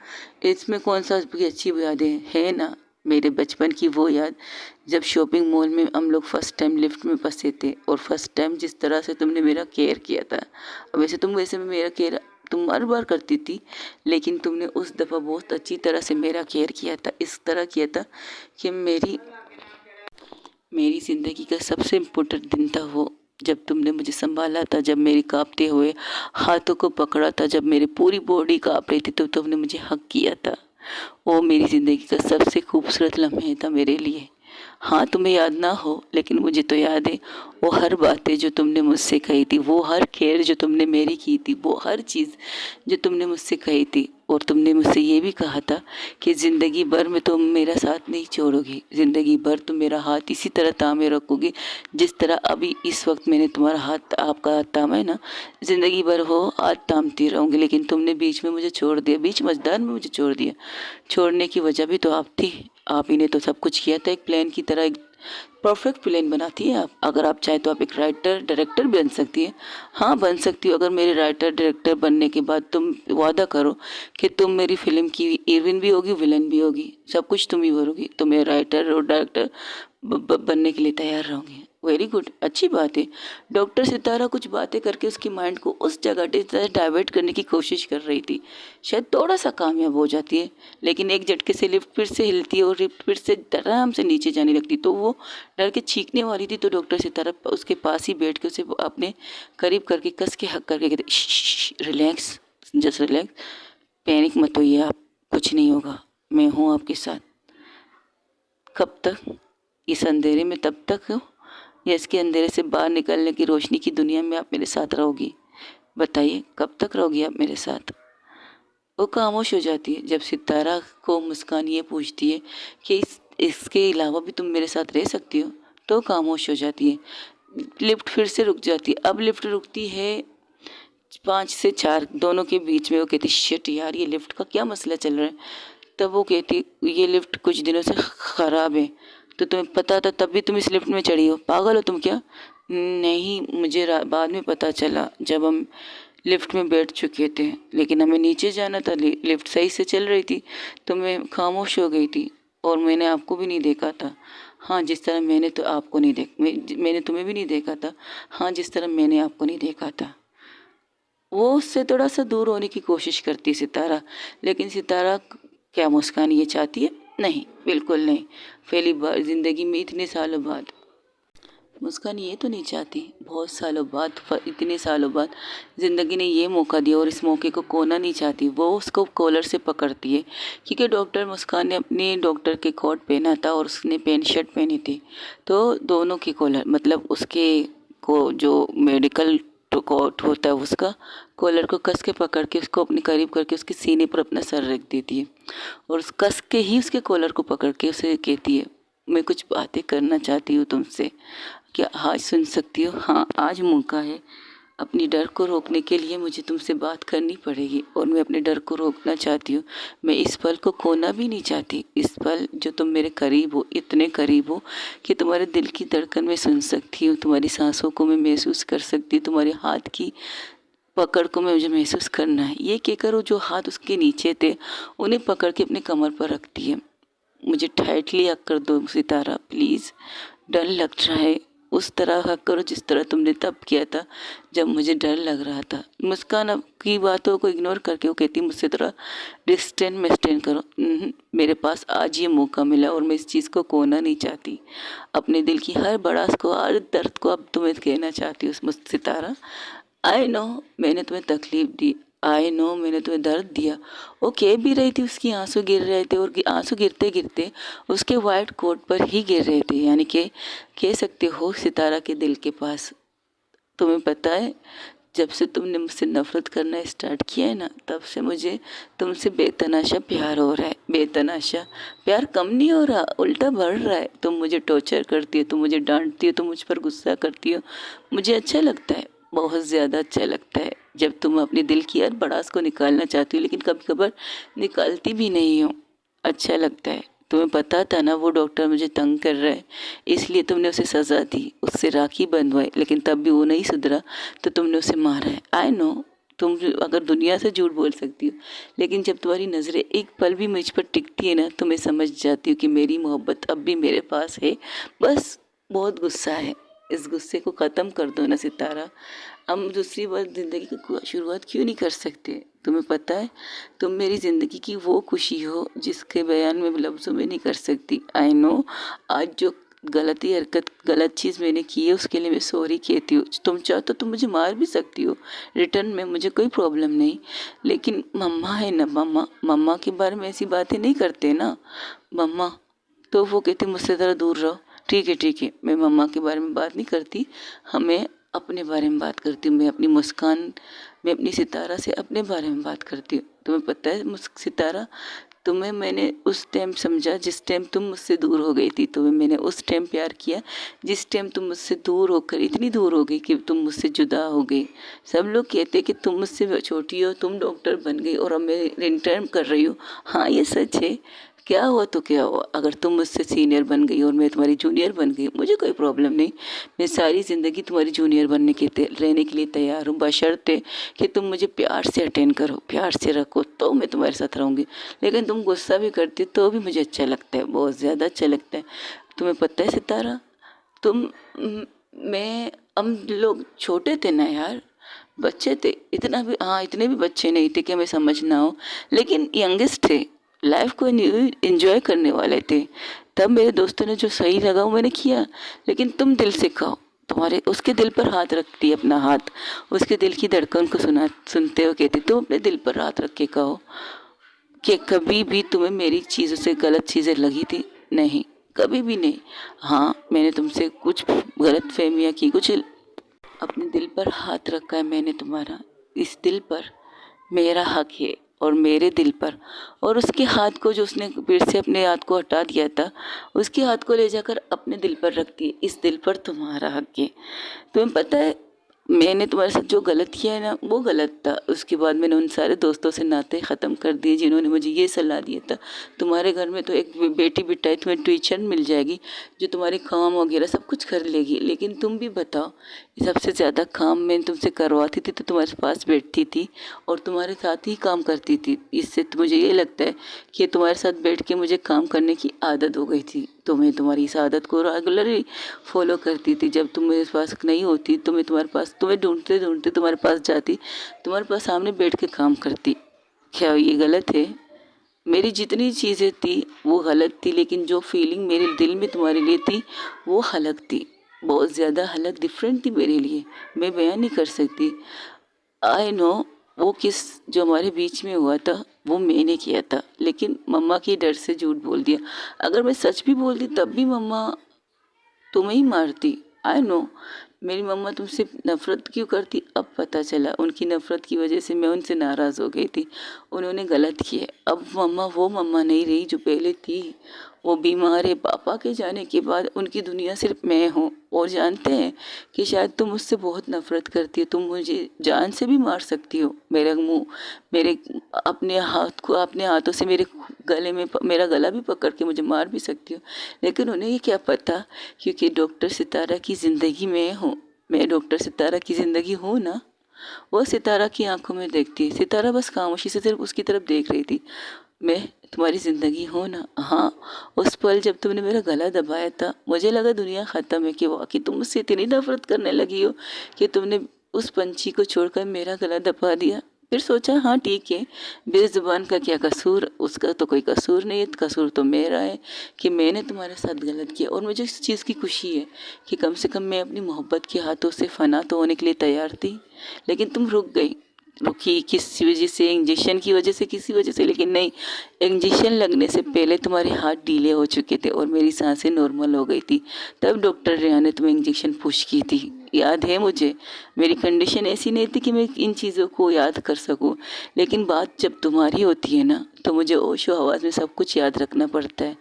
इसमें कौन सा अच्छी यादें हैं? ना, मेरे बचपन की वो याद, जब शॉपिंग मॉल में हम लोग फर्स्ट टाइम लिफ्ट में फंसे थे, और फर्स्ट टाइम जिस तरह से तुमने मेरा केयर किया था। वैसे मेरा केयर तुम हर बार करती थी, लेकिन तुमने उस दफ़ा बहुत अच्छी तरह से मेरा केयर किया था। इस तरह किया था कि मेरी ज़िंदगी का सबसे इम्पोर्टेंट दिन था वो, जब तुमने मुझे संभाला था, जब मेरी कांपते हुए हाथों को पकड़ा था, जब मेरी पूरी बॉडी कांप रही थी, तो तुमने मुझे हग किया था। वो मेरी ज़िंदगी का सबसे खूबसूरत लम्हे था मेरे लिए। हाँ, तुम्हें याद ना हो, लेकिन मुझे तो याद है। वो हर बातें जो तुमने मुझसे कही थी, वो हर केयर जो तुमने मेरी की थी, वो हर चीज़ जो तुमने मुझसे कही थी। और तुमने मुझसे ये भी कहा था कि ज़िंदगी भर में तुम मेरा साथ नहीं छोड़ोगी, ज़िंदगी भर तुम मेरा हाथ इसी तरह थामे रखोगी, जिस तरह अभी इस वक्त मैंने तुम्हारा हाथ, आपका हाथ थामा है ना, ज़िंदगी भर वो हाथ थामती रहूँगी। लेकिन तुमने बीच में मुझे छोड़ दिया, बीच मझदार में मुझे छोड़ दिया। छोड़ने की वजह भी तो आप थी। आप ही ने तो सब कुछ किया था, एक प्लान की तरह, एक परफेक्ट प्लान बनाती है आप। अगर आप चाहे तो आप एक राइटर डायरेक्टर बन सकती है। हाँ, बन सकती हो। अगर मेरे राइटर डायरेक्टर बनने के बाद तुम वादा करो कि तुम मेरी फिल्म की हीरोइन भी होगी, विलन भी होगी, सब कुछ तुम ही करोगी, तो मैं राइटर और डायरेक्टर बनने के लिए तैयार रहूँगी। वेरी गुड, अच्छी बात है। डॉक्टर सितारा कुछ बातें करके उसकी माइंड को उस जगह से डाइवर्ट करने की कोशिश कर रही थी। शायद थोड़ा सा कामयाब हो जाती है, लेकिन एक झटके से लिफ्ट फिर से हिलती है और लिफ्ट फिर से आराम से नीचे जाने लगती। तो वो डर के चीखने वाली थी, तो डॉक्टर सितारा उसके पास ही बैठ के उसे अपने करीब करके कस के हक करके कहते, रिलैक्स, जस्ट रिलैक्स, पैनिक मत होइए आप, कुछ नहीं होगा, मैं हूँ आपके साथ। कब तक? इस अंधेरे में तब तक हो, या इसके अंधेरे से बाहर निकलने की रोशनी की दुनिया में आप मेरे साथ रहोगी? बताइए, कब तक रहोगी आप मेरे साथ? वो खामोश हो जाती है। जब सितारा को मुस्कान ये पूछती है कि इसके अलावा भी तुम मेरे साथ रह सकती हो, तो खामोश हो जाती है। लिफ्ट फिर से रुक जाती है। अब लिफ्ट रुकती है 5 से 4 दोनों के बीच में। वो कहती शिट यार, ये लिफ्ट का क्या मसला चल रहा है? तब वो कहती ये लिफ्ट कुछ दिनों से ख़राब है। तो तुम्हें पता था तब भी तुम इस लिफ्ट में चढ़ी हो? पागल हो तुम क्या? नहीं, मुझे बाद में पता चला जब हम लिफ्ट में बैठ चुके थे, लेकिन हमें नीचे जाना था। लिफ्ट सही से चल रही थी तो मैं खामोश हो गई थी और मैंने आपको भी नहीं देखा था। हाँ, जिस तरह मैंने तो आपको नहीं मैंने तुम्हें भी नहीं देखा था। हाँ, जिस तरह मैंने आपको नहीं देखा था। वो उससे थोड़ा सा दूर होने की कोशिश करती सितारा, लेकिन सितारा क्या मुस्कान ये चाहती है? नहीं, बिल्कुल नहीं। पहली बार ज़िंदगी में इतने सालों बाद मुस्कान ये तो नहीं चाहती। बहुत सालों बाद, इतने सालों बाद ज़िंदगी ने ये मौका दिया और इस मौके को खोना नहीं चाहती। वो उसको कॉलर से पकड़ती है, क्योंकि डॉक्टर मुस्कान ने अपने डॉक्टर के कोट पहना था और उसने पैंट शर्ट पहनी थी। तो दोनों की कॉलर, मतलब उसके को जो मेडिकल कोट होता है उसका कॉलर को कस के पकड़ के उसको अपने करीब करके उसके सीने पर अपना सर रख देती है और उस कस के ही उसके कॉलर को पकड़ के उसे कहती है मैं कुछ बातें करना चाहती हूँ तुमसे, क्या आज सुन सकती हो? हाँ, आज मौका है। अपनी डर को रोकने के लिए मुझे तुमसे बात करनी पड़ेगी और मैं अपने डर को रोकना चाहती हूँ। मैं इस पल को खोना भी नहीं चाहती। इस पल जो तुम मेरे करीब हो, इतने करीब हो कि तुम्हारे दिल की धड़कन मैं सुन सकती हूँ, तुम्हारी सांसों को मैं महसूस कर सकती हूँ, तुम्हारे हाथ की पकड़ को मुझे महसूस करना है। ये कहकर वो जो हाथ उसके नीचे थे उन्हें पकड़ के अपने कमर पर रखती है। मुझे टाइटली हक कर दो सितारा, प्लीज़। डर लग रहा है। उस तरह हक करो जिस तरह तुमने तब किया था जब मुझे डर लग रहा था। मुस्कान अब की बातों को इग्नोर करके वो कहती मुझसे थोड़ा डिस्टेंस मेंटेन करो। मेरे पास आज ये मौका मिला और मैं इस चीज़ को खोना नहीं चाहती। अपने दिल की हर भड़ास को, हर दर्द को अब तुम्हें कहना चाहती हूँ मुझसे सितारा। आई नो मैंने तुम्हें तकलीफ दी, आई नो मैंने तुम्हें दर्द दिया। वो कह भी रही थी, उसकी आंसू गिर रहे थे और आंसू गिरते गिरते उसके वाइट कोट पर ही गिर रहे थे। यानी कि कह सकते हो सितारा के दिल के पास। तुम्हें पता है, जब से तुमने मुझसे नफ़रत करना स्टार्ट किया है ना, तब से मुझे तुमसे बेतनाशा प्यार हो रहा है। बेतनाशा प्यार कम नहीं हो रहा, उल्टा बढ़ रहा है। तुम मुझे टॉर्चर करती हो, तुम मुझे डांटती हो, तुम मुझ पर गुस्सा करती हो। मुझे अच्छा लगता है, बहुत ज़्यादा अच्छा लगता है जब तुम अपने दिल की हर भड़ास को निकालना चाहती हो, लेकिन कभी कभार निकालती भी नहीं हो। अच्छा लगता है। तुम्हें पता था ना वो डॉक्टर मुझे तंग कर रहा है, इसलिए तुमने उसे सज़ा दी, उससे राखी बंधवाई, लेकिन तब भी वो नहीं सुधरा तो तुमने उसे मारा है। आई नो तुम अगर दुनिया से झूठ बोल सकती हो, लेकिन जब तुम्हारी नज़रें एक पल भी मुझ पर टिकती है ना, तो मैं समझ जाती हूँ कि मेरी मोहब्बत अब भी मेरे पास है। बस बहुत गुस्सा है, इस गुस्से को ख़त्म कर दो ना सितारा। हम दूसरी बार ज़िंदगी की शुरुआत क्यों नहीं कर सकते? तुम्हें पता है, तुम मेरी ज़िंदगी की वो खुशी हो जिसके बयान में लफ्ज़ों में नहीं कर सकती। आई नो आज जो गलती हरकत गलत चीज़ मैंने की है उसके लिए मैं सॉरी कहती हूँ। तुम चाहो तो तुम मुझे मार भी सकती हो रिटर्न में, मुझे कोई प्रॉब्लम नहीं। लेकिन मम्मा है ना, मम्मा मम्मा के बारे में ऐसी बातें नहीं करते ना मम्मा। तो वो कहते मुझसे ज़रा दूर रहो। ठीक है, मैं मम्मा के बारे में बात नहीं करती, हमें अपने बारे में बात करती हूँ। मैं अपनी मुस्कान, मैं अपनी सितारा से अपने बारे में बात करती हूँ। तुम्हें पता है सितारा, तुम्हें मैंने उस टाइम समझा जिस टाइम तुम मुझसे दूर हो गई थी। तुम्हें मैंने उस टाइम प्यार किया जिस टाइम तुम मुझसे दूर होकर इतनी दूर हो गई कि तुम मुझसे जुदा हो गई। सब लोग कहते कि तुम मुझसे छोटी हो, तुम डॉक्टर बन गई और अब मैं इंटर्न कर रही हूँ। हाँ, ये सच है। क्या हुआ तो क्या हुआ, अगर तुम मुझसे सीनियर बन गई और मैं तुम्हारी जूनियर बन गई, मुझे कोई प्रॉब्लम नहीं। मैं सारी ज़िंदगी तुम्हारी जूनियर बनने के रहने के लिए तैयार हूँ, बशर्ते कि तुम मुझे प्यार से अटेंड करो, प्यार से रखो, तो मैं तुम्हारे साथ रहूँगी। लेकिन तुम गुस्सा भी करती तो भी मुझे अच्छा लगता है, बहुत ज़्यादा अच्छा लगता है। तुम्हें पता है सितारा, तुम मैं हम लोग छोटे थे ना यार, बच्चे थे, इतना भी हाँ इतने भी बच्चे नहीं थे कि हमें समझ ना हो, लेकिन यंगेस्ट थे, लाइफ को एंजॉय करने वाले थे। तब मेरे दोस्तों ने जो सही लगा वो मैंने किया, लेकिन तुम दिल से कहो। तुम्हारे उसके दिल पर हाथ रखती है, अपना हाथ उसके दिल की धड़कन को सुनते हो कहती तुम अपने दिल पर हाथ रख के कहो कि कभी भी तुम्हें मेरी चीज़ों से गलत चीज़ें लगी थी? नहीं, कभी भी नहीं। हाँ, मैंने तुमसे कुछ गलतफहमियाँ की, कुछ अपने दिल पर हाथ रखा है मैंने तुम्हारा। इस दिल पर मेरा हक है और मेरे दिल पर, और उसके हाथ को जो उसने फिर से अपने हाथ को हटा दिया था, उसके हाथ को ले जाकर अपने दिल पर रखती है। इस दिल पर तुम्हारा हक है। तुम्हें पता है, मैंने तुम्हारे साथ जो गलत किया है ना, वो गलत था। उसके बाद मैंने उन सारे दोस्तों से नाते ख़त्म कर दिए जिन्होंने मुझे ये सलाह दिया था, तुम्हारे घर में तो एक बेटी बिटाई तुम्हें ट्यूशन मिल जाएगी जो तुम्हारे काम वगैरह सब कुछ कर लेगी। लेकिन तुम भी बताओ, सबसे ज़्यादा काम मैं तुमसे करवाती थी तो तुम्हारे पास बैठती थी और तुम्हारे साथ ही काम करती थी। इससे तो मुझे ये लगता है कि तुम्हारे साथ बैठ के मुझे काम करने की आदत हो गई थी। तो मैं तुम्हारी इस आदत को रेगुलरली फॉलो करती थी। जब तुम मेरे पास नहीं होती तो मैं तुम्हारे पास, तुम्हें ढूंढते ढूंढते तुम्हारे पास जाती, तुम्हारे पास सामने बैठ के काम करती। क्या ये गलत है? मेरी जितनी चीज़ें थी वो गलत थी, लेकिन जो फीलिंग मेरे दिल में तुम्हारे लिए थी वो अलग थी, बहुत ज़्यादा अलग, डिफरेंट थी मेरे लिए। मैं बयान नहीं कर सकती। आई नो वो किस जो हमारे बीच में हुआ था वो मैंने किया था, लेकिन मम्मा के डर से झूठ बोल दिया। अगर मैं सच भी बोलती तब भी मम्मा तुम्हें ही मारती। आई नो मेरी मम्मा तुमसे नफ़रत क्यों करती, अब पता चला। उनकी नफ़रत की वजह से मैं उनसे नाराज़ हो गई थी, उन्होंने गलत किया। अब मम्मा वो मम्मा नहीं रही जो पहले थी। वो बीमार है। पापा के जाने के बाद उनकी दुनिया सिर्फ मैं हूँ। और जानते हैं कि शायद तुम मुझसे बहुत नफ़रत करती हो, तुम मुझे जान से भी मार सकती हो। मेरा मुंह, मेरे अपने हाथ को, अपने हाथों से मेरे गले में मेरा गला भी पकड़ के मुझे मार भी सकती हो। लेकिन उन्हें ये क्या पता, क्योंकि डॉक्टर सितारा की ज़िंदगी में हूँ। मैं डॉक्टर सितारा की ज़िंदगी हूँ ना। वो सितारा की आंखों में देखती है। सितारा बस खामोशी से सिर्फ उसकी तरफ देख रही थी। मैं तुम्हारी ज़िंदगी हूँ ना। हाँ, उस पल जब तुमने मेरा गला दबाया था मुझे लगा दुनिया ख़त्म है, कि वाकई तुम मुझसे इतनी नफरत करने लगी हो कि तुमने उस पंछी को छोड़कर मेरा गला दबा दिया। फिर सोचा हाँ ठीक है, बेज़ुबान का क्या कसूर, उसका तो कोई कसूर नहीं है, कसूर तो मेरा है कि मैंने तुम्हारे साथ गलत किया। और मुझे इस चीज़ की खुशी है कि कम से कम मैं अपनी मोहब्बत के हाथों से फ़ना तो होने के लिए तैयार थी। लेकिन तुम रुक गई। रुकी किस वजह से? इंजेक्शन की वजह से, किसी वजह से, लेकिन नहीं, इंजेक्शन लगने से पहले तुम्हारे हाथ ढीले हो चुके थे और मेरी सांसें नॉर्मल हो गई थी। तब डॉक्टर रेया ने तुम्हें इंजेक्शन पुश की थी, याद है मुझे। मेरी कंडीशन ऐसी नहीं थी कि मैं इन चीज़ों को याद कर सकूं, लेकिन बात जब तुम्हारी होती है ना तो मुझे होशो हवास में सब कुछ याद रखना पड़ता है,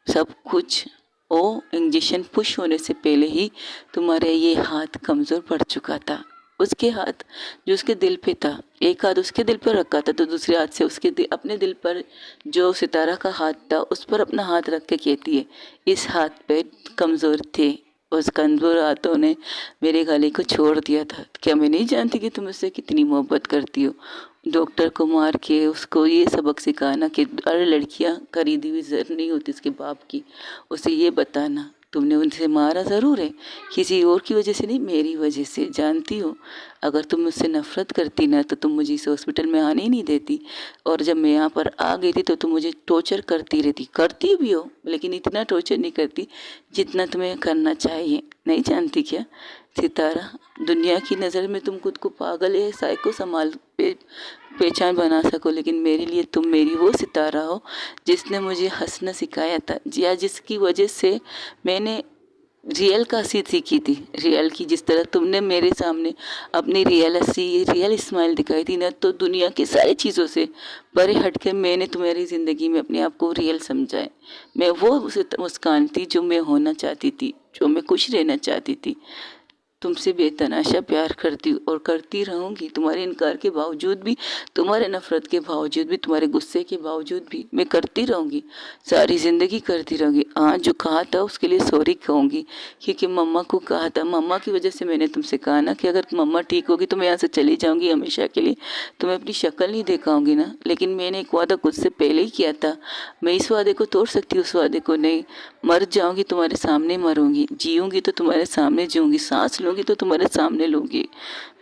सब कुछ। ओ इंजेक्शन पुश होने से पहले ही तुम्हारे ये हाथ कमज़ोर पड़ चुका था। उसके हाथ जो उसके दिल पे था, एक हाथ उसके दिल पर रखा था तो दूसरे हाथ से उसके अपने दिल पर जो सितारा का हाथ था उस पर अपना हाथ रख के कहती है, इस हाथ पे कमज़ोर थे। उस कमज़ोर हाथों ने मेरे गले को छोड़ दिया था। क्या मैं नहीं जानती कि तुम उससे कितनी मोहब्बत करती हो? डॉक्टर को मार के उसको ये सबक सिखाना कि अरे लड़कियां खरीदी हुई जर नहीं होती उसके बाप की। उसे ये बताना तुमने उनसे मारा ज़रूर है, किसी और की वजह से नहीं, मेरी वजह से। जानती हो, अगर तुम मुझसे नफ़रत करती ना तो तुम मुझे इस हॉस्पिटल में आने ही नहीं देती। और जब मैं यहाँ पर आ गई थी तो तुम मुझे टॉर्चर करती रहती, करती भी हो, लेकिन इतना टॉर्चर नहीं करती जितना तुम्हें करना चाहिए। नहीं जानती क्या सितारा, दुनिया की नज़र में तुम खुद को पागल है, साइको संभाल पहचान बना सको, लेकिन मेरे लिए तुम मेरी वो सितारा हो जिसने मुझे हंसना सिखाया था, या जिसकी वजह से मैंने रियल का हंसी सीखी थी। रियल की जिस तरह तुमने मेरे सामने अपनी रियल हंसी, रियल स्माइल दिखाई थी ना, तो दुनिया की सारी चीज़ों से परे हटकर मैंने तुम्हारी ज़िंदगी में अपने आप को रियल समझा है। मैं वो मुस्कान थी जो मैं होना चाहती थी, जो मैं खुश रहना चाहती थी। तुमसे बेतनाशा प्यार करती हूँ और करती रहूँगी। तुम्हारे इनकार के बावजूद भी, तुम्हारे नफ़रत के बावजूद भी, तुम्हारे गुस्से के बावजूद भी मैं करती रहूँगी, सारी ज़िंदगी करती रहूँगी। आज जो कहा था उसके लिए सॉरी कहूँगी, क्योंकि मम्मा को कहा था, मम्मा की वजह से मैंने तुमसे कहा ना कि अगर मम्मा ठीक होगी तो मैं यहाँ से चली जाऊँगी हमेशा के लिए, तो मैं अपनी शक्ल नहीं दिखाऊँगी ना। लेकिन मैंने एक वादा खुद से पहले ही किया था, मैं इस वादे को तोड़ सकती हूँ, उस वादे को नहीं। मर जाऊँगी तुम्हारे सामने मरूँगी, जीऊँगी तो तुम्हारे सामने जीऊँगी, सांस लूँगी तो तुम्हारे सामने लूँगी।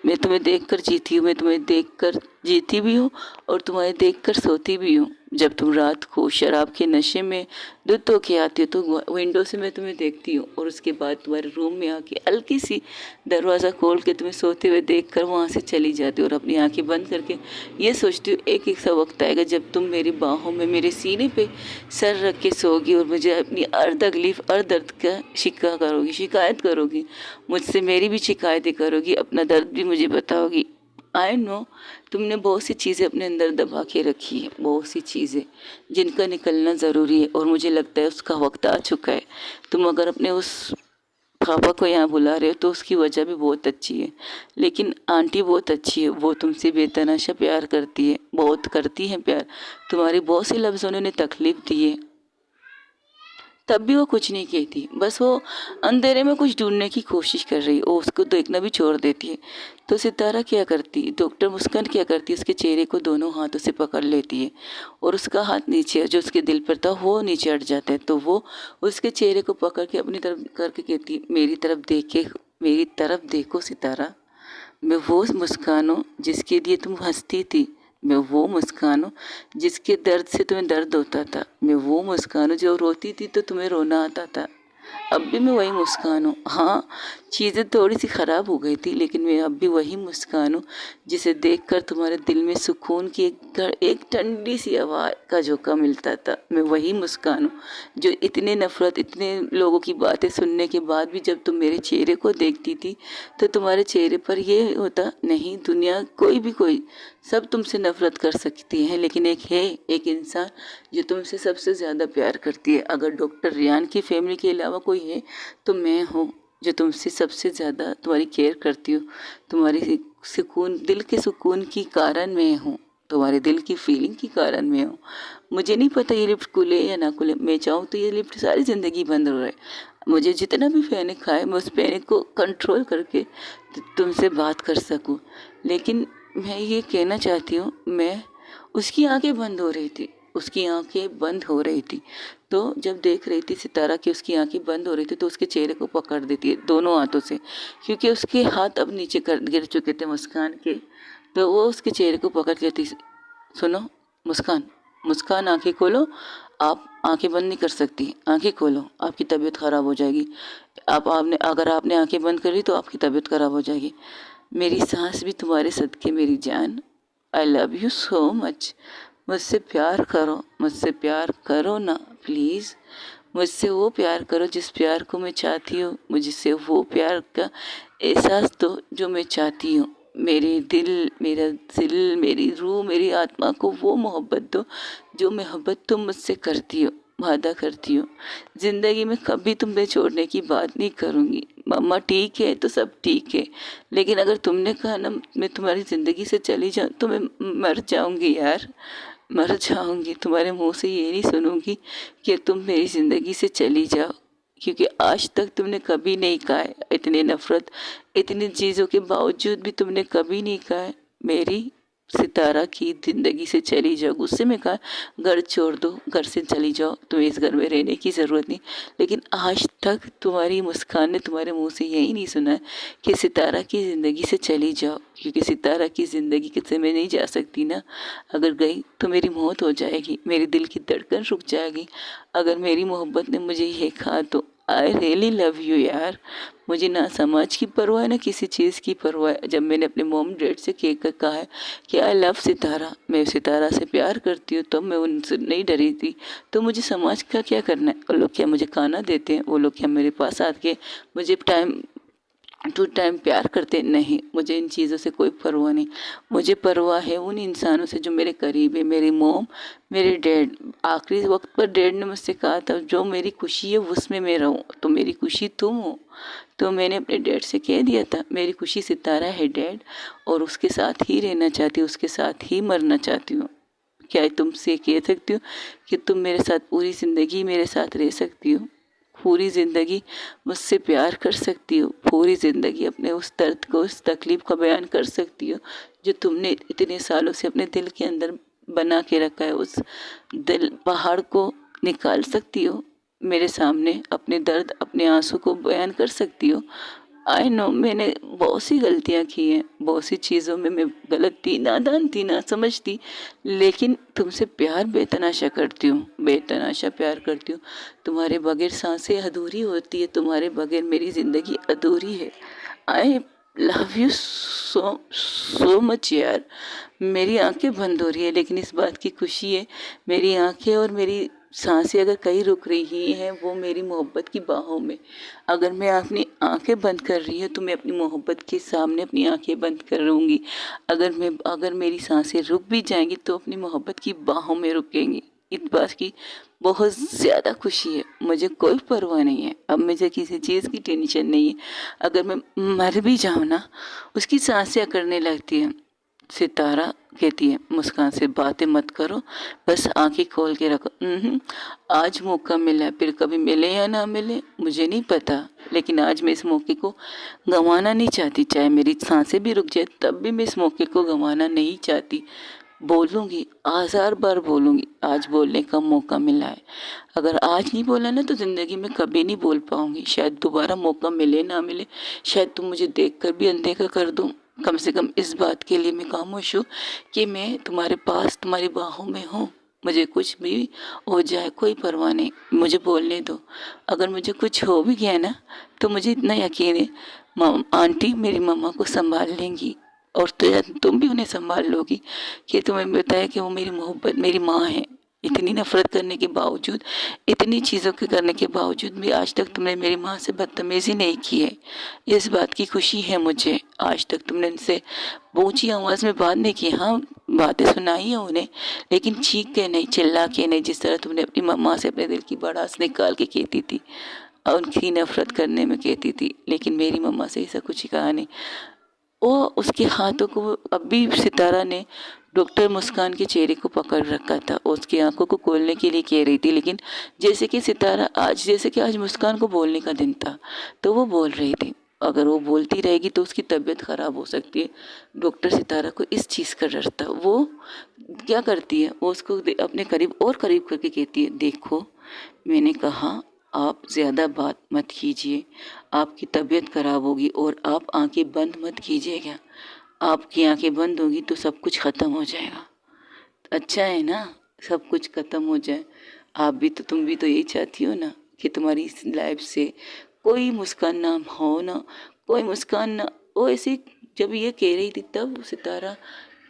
मैं तुम्हें देखकर जीती हूँ, मैं तुम्हें देखकर जीती भी हूँ और तुम्हें देखकर सोती भी हूँ। जब तुम रात को शराब के नशे में धुत होके आती हो तो विंडो से मैं तुम्हें देखती हूँ, और उसके बाद तुम्हारे रूम में आके हल्की सी दरवाज़ा खोल के तुम्हें सोते हुए देख कर वहाँ से चली जाती हूँ, और अपनी आंखें बंद करके ये सोचती हूँ एक एक सा वक्त आएगा जब तुम मेरी बाहों में मेरे सीने पे सर रख के सोगी और मुझे अपनी हर तकलीफ हर दर्द का शिकायत करोगी, मुझसे मेरी भी शिकायतें करोगी, अपना दर्द भी मुझे बताओगी। आई नो तुमने बहुत सी चीज़ें अपने अंदर दबा के रखी है, बहुत सी चीज़ें जिनका निकलना ज़रूरी है, और मुझे लगता है उसका वक्त आ चुका है। तुम अगर अपने उस पापा को यहाँ बुला रहे हो तो उसकी वजह भी बहुत अच्छी है, लेकिन आंटी बहुत अच्छी है, वो तुमसे बेतहाशा प्यार करती है, बहुत करती है प्यार। तुम्हारी बहुत सी लफ्ज़ों ने तकलीफ़ दी है, तब भी वो कुछ नहीं कहती, बस वो अंधेरे में कुछ ढूंढने की कोशिश कर रही, वो उसको देखना भी छोड़ देती है। तो सितारा क्या करती, डॉक्टर मुस्कान क्या करती, उसके चेहरे को दोनों हाथों से पकड़ लेती है, और उसका हाथ नीचे जो उसके दिल पर था वो नीचे हट जाता है, तो वो उसके चेहरे को पकड़ के अपनी तरफ करके कहती है, मेरी तरफ देखो सितारा, मैं वो मुस्कान हूँ जिसके लिए तुम हंसती थी, मैं वो मुस्कान हूँ जिसके दर्द से तुम्हें दर्द होता था, मैं वो मुस्कान हूँ जो रोती थी तो तुम्हें रोना आता था, अब भी मैं वही मुस्कान हूँ। हाँ, चीज़ें थोड़ी सी ख़राब हो गई थी, लेकिन मैं अब भी वही मुस्कान हूँ जिसे देखकर तुम्हारे दिल में सुकून की एक ठंडी सी हवा का झोंका मिलता था। मैं वही मुस्कान हूँ जो इतने नफ़रत, इतने लोगों की बातें सुनने के बाद भी जब तुम मेरे चेहरे को देखती थी तो तुम्हारे चेहरे पर ये होता, नहीं दुनिया कोई सब तुमसे नफ़रत कर सकती है, लेकिन एक इंसान जो तुमसे सबसे ज़्यादा प्यार करती है। अगर डॉक्टर रियान की फैमिली के अलावा कोई है तो मैं हूँ जो तुमसे सबसे ज़्यादा तुम्हारी केयर करती हूँ। तुम्हारी सुकून, दिल के सुकून की कारण मैं हूँ, तुम्हारे दिल की फीलिंग की कारण मैं हूँ। मुझे नहीं पता ये लिफ्ट खुले या ना खुले, मैं चाहूँ तो ये लिफ्ट सारी ज़िंदगी बंद हो रहा है। मुझे जितना भी पैनिक आए मैं उस पैनिक को कंट्रोल करके तुमसे बात कर सकूँ, लेकिन मैं ये कहना चाहती हूँ, मैं उसकी आंखें बंद हो रही थी, उसकी आंखें बंद हो रही थी, तो जब देख रही थी सितारा कि उसकी आंखें बंद हो रही थी तो उसके चेहरे को पकड़ देती है दोनों हाथों से, क्योंकि उसके हाथ अब नीचे कर गिर चुके थे मुस्कान के, तो वो उसके चेहरे को पकड़ के कहती, सुनो मुस्कान, मुस्कान आंखें खोलो, आप आंखें बंद नहीं कर सकती, आंखें खोलो, आपकी तबीयत ख़राब हो जाएगी, अगर आपने आंखें बंद करी तो आपकी तबीयत ख़राब हो जाएगी। मेरी सांस भी तुम्हारे सदके मेरी जान, I love you so much, मुझसे प्यार करो ना प्लीज़, मुझसे वो प्यार करो जिस प्यार को मैं चाहती हूँ, मुझसे वो प्यार का एहसास दो जो मैं चाहती हूँ, मेरा दिल, मेरी रूह, मेरी आत्मा को वो मोहब्बत दो जो मोहब्बत तुम मुझसे करती हो। वादा करती हूँ ज़िंदगी में कभी तुम्हें छोड़ने की बात नहीं करूँगी। मम्मा ठीक है तो सब ठीक है, लेकिन अगर तुमने कहा ना मैं तुम्हारी ज़िंदगी से चली जाऊँ तो मैं मर जाऊँगी यार, मर जाऊँगी। तुम्हारे मुंह से ये नहीं सुनूंगी कि तुम मेरी ज़िंदगी से चली जाओ, क्योंकि आज तक तुमने कभी नहीं कहा है, इतनी नफ़रत इतनी चीज़ों के बावजूद भी तुमने कभी नहीं कहा है मेरी सितारा की ज़िंदगी से चली जाओ। गुस्से में कहा घर छोड़ दो, घर से चली जाओ, तुम्हें इस घर में रहने की ज़रूरत नहीं, लेकिन आज तक तुम्हारी मुस्कान ने तुम्हारे मुंह से यही नहीं सुना है कि सितारा की ज़िंदगी से चली जाओ, क्योंकि सितारा की ज़िंदगी से मैं नहीं जा सकती ना, अगर गई तो मेरी मौत हो जाएगी, मेरे दिल की धड़कन रुक जाएगी। अगर मेरी मोहब्बत ने मुझे ये कहा तो आई रियली लव यू यार, मुझे ना समाज की परवाह है ना किसी चीज़ की परवाह है। जब मैंने अपने मॉम डैड से कह कर कहा है कि आई लव सितारा, मैं सितारा से प्यार करती हूँ, तब मैं उनसे नहीं डरी थी, तो मुझे समाज का क्या करना है? वो लोग क्या मुझे खाना देते हैं? वो लोग क्या मेरे पास आके मुझे टाइम टू टाइम प्यार करते? नहीं, मुझे इन चीज़ों से कोई परवाह नहीं। मुझे परवाह है उन इंसानों से जो मेरे करीब है, मेरी मॉम, मेरे डैड। आखिरी वक्त पर डैड ने मुझसे कहा था जो मेरी खुशी है उसमें मैं रहूं, तो मेरी खुशी तुम हो। तो मैंने अपने डैड से कह दिया था मेरी खुशी सितारा है डैड, और उसके साथ ही रहना चाहती हूँ, उसके साथ ही मरना चाहती हूँ। क्या तुमसे कह सकती हूँ कि तुम मेरे साथ पूरी ज़िंदगी मेरे साथ रह सकती हो, पूरी ज़िंदगी मुझसे प्यार कर सकती हो, पूरी ज़िंदगी अपने उस दर्द को, उस तकलीफ़ का बयान कर सकती हो जो तुमने इतने सालों से अपने दिल के अंदर बना के रखा है। उस दिल पहाड़ को निकाल सकती हो मेरे सामने, अपने दर्द, अपने आंसू को बयान कर सकती हो। आई नो मैंने बहुत सी गलतियाँ की हैं, बहुत सी चीज़ों में मैं गलत थी, नादान थी, ना समझ थी, लेकिन तुमसे प्यार बेतनाशा करती हूँ, बेतनाशा प्यार करती हूँ। तुम्हारे बगैर सांसें अधूरी होती है, तुम्हारे बगैर मेरी ज़िंदगी अधूरी है। I love you so so much यार। मेरी आंखें बंद हो रही है, लेकिन इस बात की खुशी है, मेरी आंखें और मेरी सांसें अगर कहीं रुक रही हैं वो मेरी मोहब्बत की बाहों में। अगर मैं अपनी आंखें बंद कर रही हूँ तो मैं अपनी मोहब्बत के सामने अपनी आंखें बंद करूँगी। अगर मेरी सांसें रुक भी जाएंगी तो अपनी मोहब्बत की बाहों में रुकेंगी। इस बात की बहुत ज़्यादा खुशी है, मुझे कोई परवाह नहीं है, अब मुझे किसी चीज़ की टेंशन नहीं है। अगर मैं मर भी जाऊँ ना, उसकी सांसें अकड़ने लगती हैं। सितारा कहती है मुस्कान से बातें मत करो, बस आंखें खोल के रखो। आज मौका मिला, फिर कभी मिले या ना मिले मुझे नहीं पता, लेकिन आज मैं इस मौके को गंवाना नहीं चाहती। चाहे मेरी सांसें भी रुक जाए तब भी मैं इस मौके को गंवाना नहीं चाहती। बोलूँगी, हजार बार बोलूँगी, आज बोलने का मौका मिला है। अगर आज नहीं बोला ना तो ज़िंदगी में कभी नहीं बोल पाऊँगी। शायद दोबारा मौका मिले ना मिले, शायद तुम मुझे देख कर भी अनदेखा कर दो। कम से कम इस बात के लिए मैं खामोश हूँ कि मैं तुम्हारे पास, तुम्हारी बाहों में हूँ। मुझे कुछ भी हो जाए कोई परवाह नहीं, मुझे बोलने दो। अगर मुझे कुछ हो भी गया ना तो मुझे इतना यकीन है आंटी मेरी मम्मा को संभाल लेंगी, और तो तुम भी उन्हें संभाल लोगी। कि तुम्हें बताया कि वो मेरी मोहब्बत, मेरी माँ है। इतनी नफरत करने के बावजूद, इतनी चीज़ों के करने के बावजूद भी आज तक तुमने मेरी माँ से बदतमीज़ी नहीं की है। इस बात की खुशी है मुझे। आज तक तुमने उनसे ऊंची आवाज़ में बात नहीं की। हाँ, बातें सुनाई है उन्हें, लेकिन चीख के नहीं, चिल्ला के नहीं, जिस तरह तुमने अपनी मम्मा से अपने दिल की भड़ास निकाल के कहती थी और उनकी नफरत करने में कहती थी। लेकिन मेरी मम्मा से ऐसा कुछ कहा नहीं। वो उसके हाथों को अभी सितारा ने डॉक्टर मुस्कान के चेहरे को पकड़ रखा था, उसकी आंखों को खोलने के लिए कह रही थी। लेकिन जैसे कि आज मुस्कान को बोलने का दिन था तो वो बोल रही थी। अगर वो बोलती रहेगी तो उसकी तबीयत ख़राब हो सकती है। डॉक्टर सितारा को इस चीज़ का डर था। वो क्या करती है, वो उसको अपने करीब और करीब करके कहती है, देखो मैंने कहा आप ज़्यादा बात मत कीजिए, आपकी तबीयत ख़राब होगी, और आप आंखें बंद मत कीजिएगा। आपकी आंखें बंद होगी तो सब कुछ ख़त्म हो जाएगा। अच्छा है ना, सब कुछ ख़त्म हो जाए। तुम भी तो यही चाहती हो ना कि तुम्हारी इस लाइफ से कोई मुस्कान ना हो, ना कोई मुस्कान ना वो ऐसी। जब ये कह रही थी तब सितारा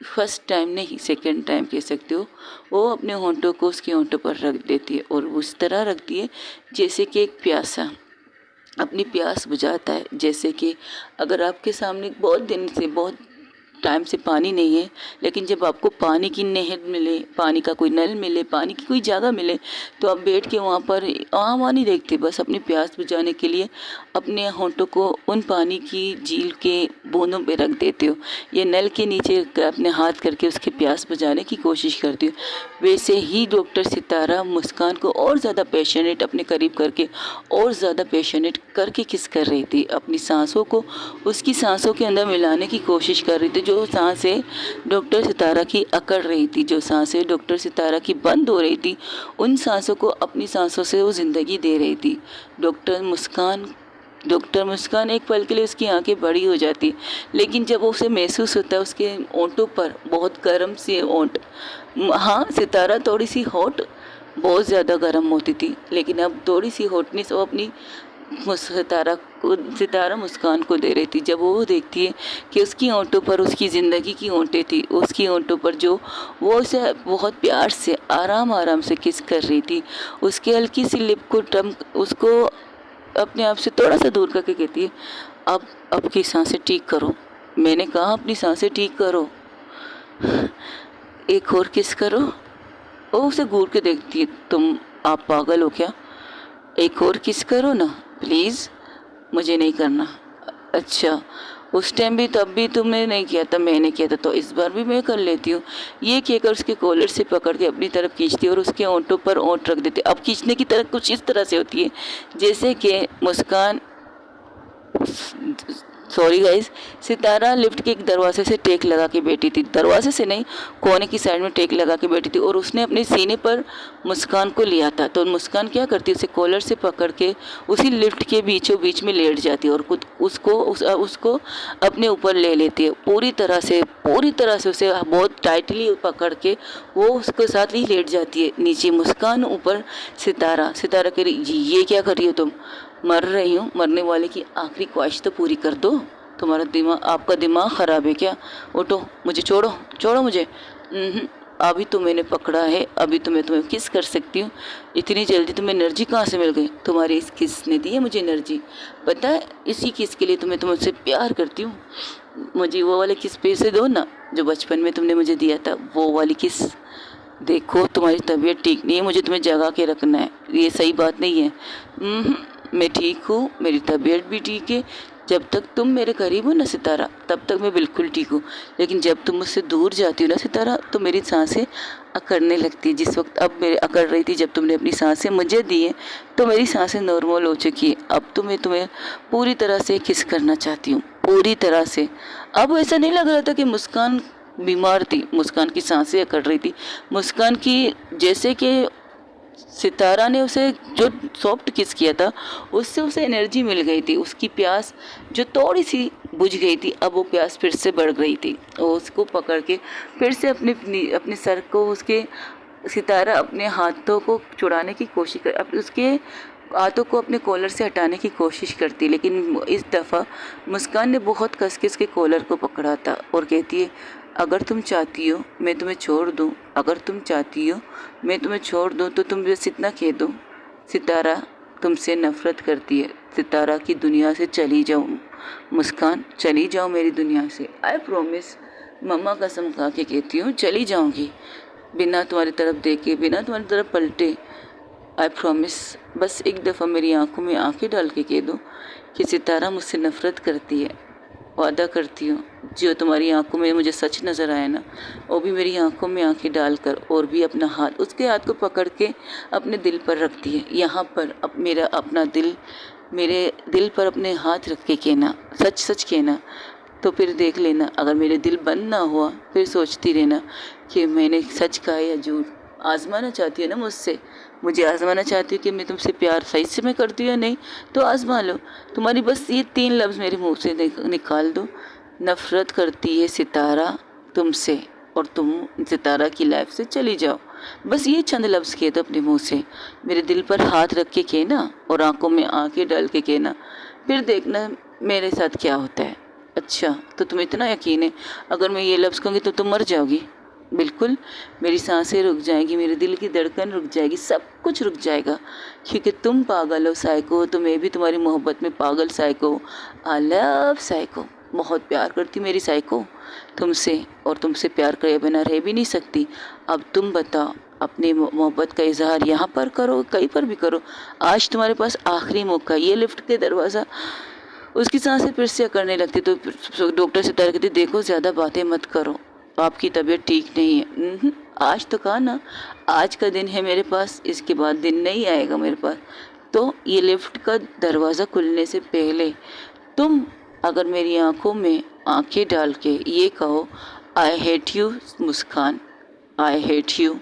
फर्स्ट टाइम नहीं, सेकंड टाइम कह सकते हो, वो अपने होंठों को उसके होंठों पर रख देती है, और उस तरह रखती है जैसे कि एक प्यासा अपनी प्यास बुझाता है। जैसे कि अगर आपके सामने बहुत दिन से, बहुत टाइम से पानी नहीं है, लेकिन जब आपको पानी की नहर मिले, पानी का कोई नल मिले, पानी की कोई जगह मिले, तो आप बैठ के वहाँ पर वहाँ नहीं देखते, बस अपनी प्यास बुझाने के लिए अपने होंठों को उन पानी की झील के बूंदों पे रख देते हो, या नल के नीचे अपने हाथ करके उसकी प्यास बुझाने की कोशिश करती हो। वैसे ही डॉक्टर सितारा मुस्कान को और ज़्यादा पैशनेट अपने करीब करके, और ज़्यादा पैशनेट करके किस कर रही थी, अपनी सांसों को उसकी सांसों के अंदर मिलाने की कोशिश कर रही थी। जो सांसें डॉक्टर सितारा की अकड़ रही थी, जो सांसें डॉक्टर सितारा की बंद हो रही थी, उन सांसों को अपनी सांसों से वो ज़िंदगी दे रही थी। डॉक्टर मुस्कान एक पल के लिए उसकी आंखें बड़ी हो जाती, लेकिन जब उसे महसूस होता है उसके ओंठों पर बहुत गर्म से ओंठ। हाँ, सितारा थोड़ी सी हॉट, बहुत ज़्यादा गर्म होती थी, लेकिन अब थोड़ी सी हॉटनेस वो अपनी सितारा मुस्कान को दे रही थी। जब वो देखती है कि उसकी ओंठों पर उसकी ज़िंदगी की ओंठें थी, उसकी ओंठों पर जो वो उसे बहुत प्यार से आराम से किस कर रही थी, उसकी हल्की सी लिप को उसको अपने आप से थोड़ा सा दूर करके कहती है, अब की सांसें ठीक करो। मैंने कहा अपनी सांसें ठीक करो, एक और किस करो। वो उसे घूर के देखती है, आप पागल हो क्या, एक और किस करो ना प्लीज़, मुझे नहीं करना। अच्छा, उस टाइम भी तब भी तुमने नहीं किया था, मैंने किया था, तो इस बार भी मैं कर लेती हूँ। ये कहकर उसके कॉलर से पकड़ के अपनी तरफ खींचती है और उसके ओंठों पर ओंठ रख देती है। अब खींचने की तरफ कुछ इस तरह से होती है जैसे कि मुस्कान सॉरी गाइस, सितारा लिफ्ट के एक दरवाजे से टेक लगा के बैठी थी, दरवाजे से नहीं, कोने की साइड में टेक लगा के बैठी थी, और उसने अपने सीने पर मुस्कान को लिया था। तो मुस्कान क्या करती है, उसे कॉलर से पकड़ के उसी लिफ्ट के बीचों बीच में लेट जाती है और खुद उसको अपने ऊपर ले लेती है, पूरी तरह से उसे बहुत टाइटली पकड़ के वो उसके साथ ही लेट जाती है नीचे। मुस्कान ऊपर सितारा कह रही, जी ये क्या कर रही हो तुम? मर रही हूँ, मरने वाले की आखिरी ख्वाहिश तो पूरी कर दो। आपका दिमाग ख़राब है क्या? उठो, मुझे छोड़ो मुझे। अभी तो मैंने पकड़ा है, अभी तो मैं तुम्हें किस कर सकती हूँ। इतनी जल्दी तुम्हें एनर्जी कहाँ से मिल गई? तुम्हारी इस किस ने दी है मुझे एनर्जी। पता है इसी किस के लिए तुम्हें तुमसे प्यार करती हूँ। मुझे वो वाले किस पैसे दो ना, जो बचपन में तुमने मुझे दिया था, वो वाली किस। देखो तुम्हारी तबीयत ठीक नहीं है, मुझे तुम्हें जगा के रखना है, ये सही बात नहीं है। मैं ठीक हूँ, मेरी तबीयत भी ठीक है। जब तक तुम मेरे करीब हो ना सितारा, तब तक मैं बिल्कुल ठीक हूँ, लेकिन जब तुम मुझसे दूर जाती हो ना सितारा, तो मेरी सांसें अकड़ने लगती है। जिस वक्त अब मेरे अकड़ रही थी, जब तुमने अपनी सांसें मुझे दी हैं, तो मेरी सांसें नॉर्मल हो चुकी है। अब तो मैं तुम्हें पूरी तरह से किस करना चाहती हूँ, पूरी तरह से। अब ऐसा नहीं लग रहा था कि मुस्कान बीमार थी, मुस्कान की सांसें अकड़ रही थी, मुस्कान की, जैसे कि सितारा ने उसे जो सॉफ्ट किस किया था, उससे उसे एनर्जी मिल गई थी। उसकी प्यास जो थोड़ी सी बुझ गई थी, अब वो प्यास फिर से बढ़ गई थी। और उसको पकड़ के फिर से अपने सर को, उसके सितारा अपने हाथों को छुड़ाने की कोशिश कर, अब उसके हाथों को अपने कॉलर से हटाने की कोशिश करती, लेकिन इस दफ़ा मुस्कान ने बहुत कस के उसके कॉलर को पकड़ा था और कहती है, अगर तुम चाहती हो मैं तुम्हें छोड़ दूँ, अगर तुम चाहती हो मैं तुम्हें छोड़ दूँ, तो तुम बस इतना कह दो, सितारा तुमसे नफ़रत करती है, सितारा की दुनिया से चली जाओ। मुस्कान, चली जाओ मेरी दुनिया से। आई प्रॉमिस, मम्मा कसम खा के कहती हूँ, चली जाऊँगी, बिना तुम्हारी तरफ देखे, बिना तुम्हारी तरफ पलटे। आई प्रॉमिस, बस एक दफ़ा मेरी आंखों में आंखें डाल के कह दो कि सितारा मुझसे नफ़रत करती है। वादा करती हूँ, जो तुम्हारी आंखों में मुझे सच नज़र आया ना, वो भी मेरी आंखों में आंखें डालकर, और भी अपना हाथ, उसके हाथ को पकड़ के अपने दिल पर रखती है। यहाँ पर अब मेरा अपना दिल, मेरे दिल पर अपने हाथ रख के कहना, सच सच कहना, तो फिर देख लेना। अगर मेरे दिल बंद ना हुआ, फिर सोचती रहना कि मैंने सच कहा या झूठ। आजमाना चाहती है ना मुझसे, मुझे आजमाना चाहती हो कि मैं तुमसे प्यार सही से मैं करती हूँ या नहीं, तो आजमा लो। तुम्हारी बस ये 3 लफ्ज़ मेरे मुंह से निकाल दो, नफ़रत करती है सितारा तुमसे, और तुम सितारा की लाइफ से चली जाओ। बस ये चंद लफ्ज़ कह दो अपने मुंह से, मेरे दिल पर हाथ रख के कहना और आंखों में आंखें डाल के कहना, फिर देखना मेरे साथ क्या होता है। अच्छा, तो तुम्हें इतना यकीन है, अगर मैं ये लफ्ज़ कहूँगी तो तुम मर जाओगी? बिल्कुल, मेरी सांसें रुक जाएंगी, मेरे दिल की धड़कन रुक जाएगी, सब कुछ रुक जाएगा, क्योंकि तुम पागल हो साइको, तो मैं भी तुम्हारी मोहब्बत में पागल साइको। आई लव साइको, बहुत प्यार करती मेरी साइको तुमसे, और तुमसे प्यार करे बिना रह भी नहीं सकती। अब तुम बताओ, अपनी मोहब्बत का इजहार यहाँ पर करो, कहीं पर भी करो, आज तुम्हारे पास आखिरी मौका। ये लिफ्ट के दरवाज़ा, उसकी सांसें फिर से अकड़ने लगती, तो डॉक्टर से तरह कहती, देखो ज़्यादा बातें मत करो, आपकी तबीयत ठीक नहीं है। आज तो कहा ना, आज का दिन है मेरे पास, इसके बाद दिन नहीं आएगा मेरे पास। तो ये लिफ्ट का दरवाज़ा खुलने से पहले तुम अगर मेरी आंखों में आंखें डाल के ये कहो, I hate you Muskan, I hate you,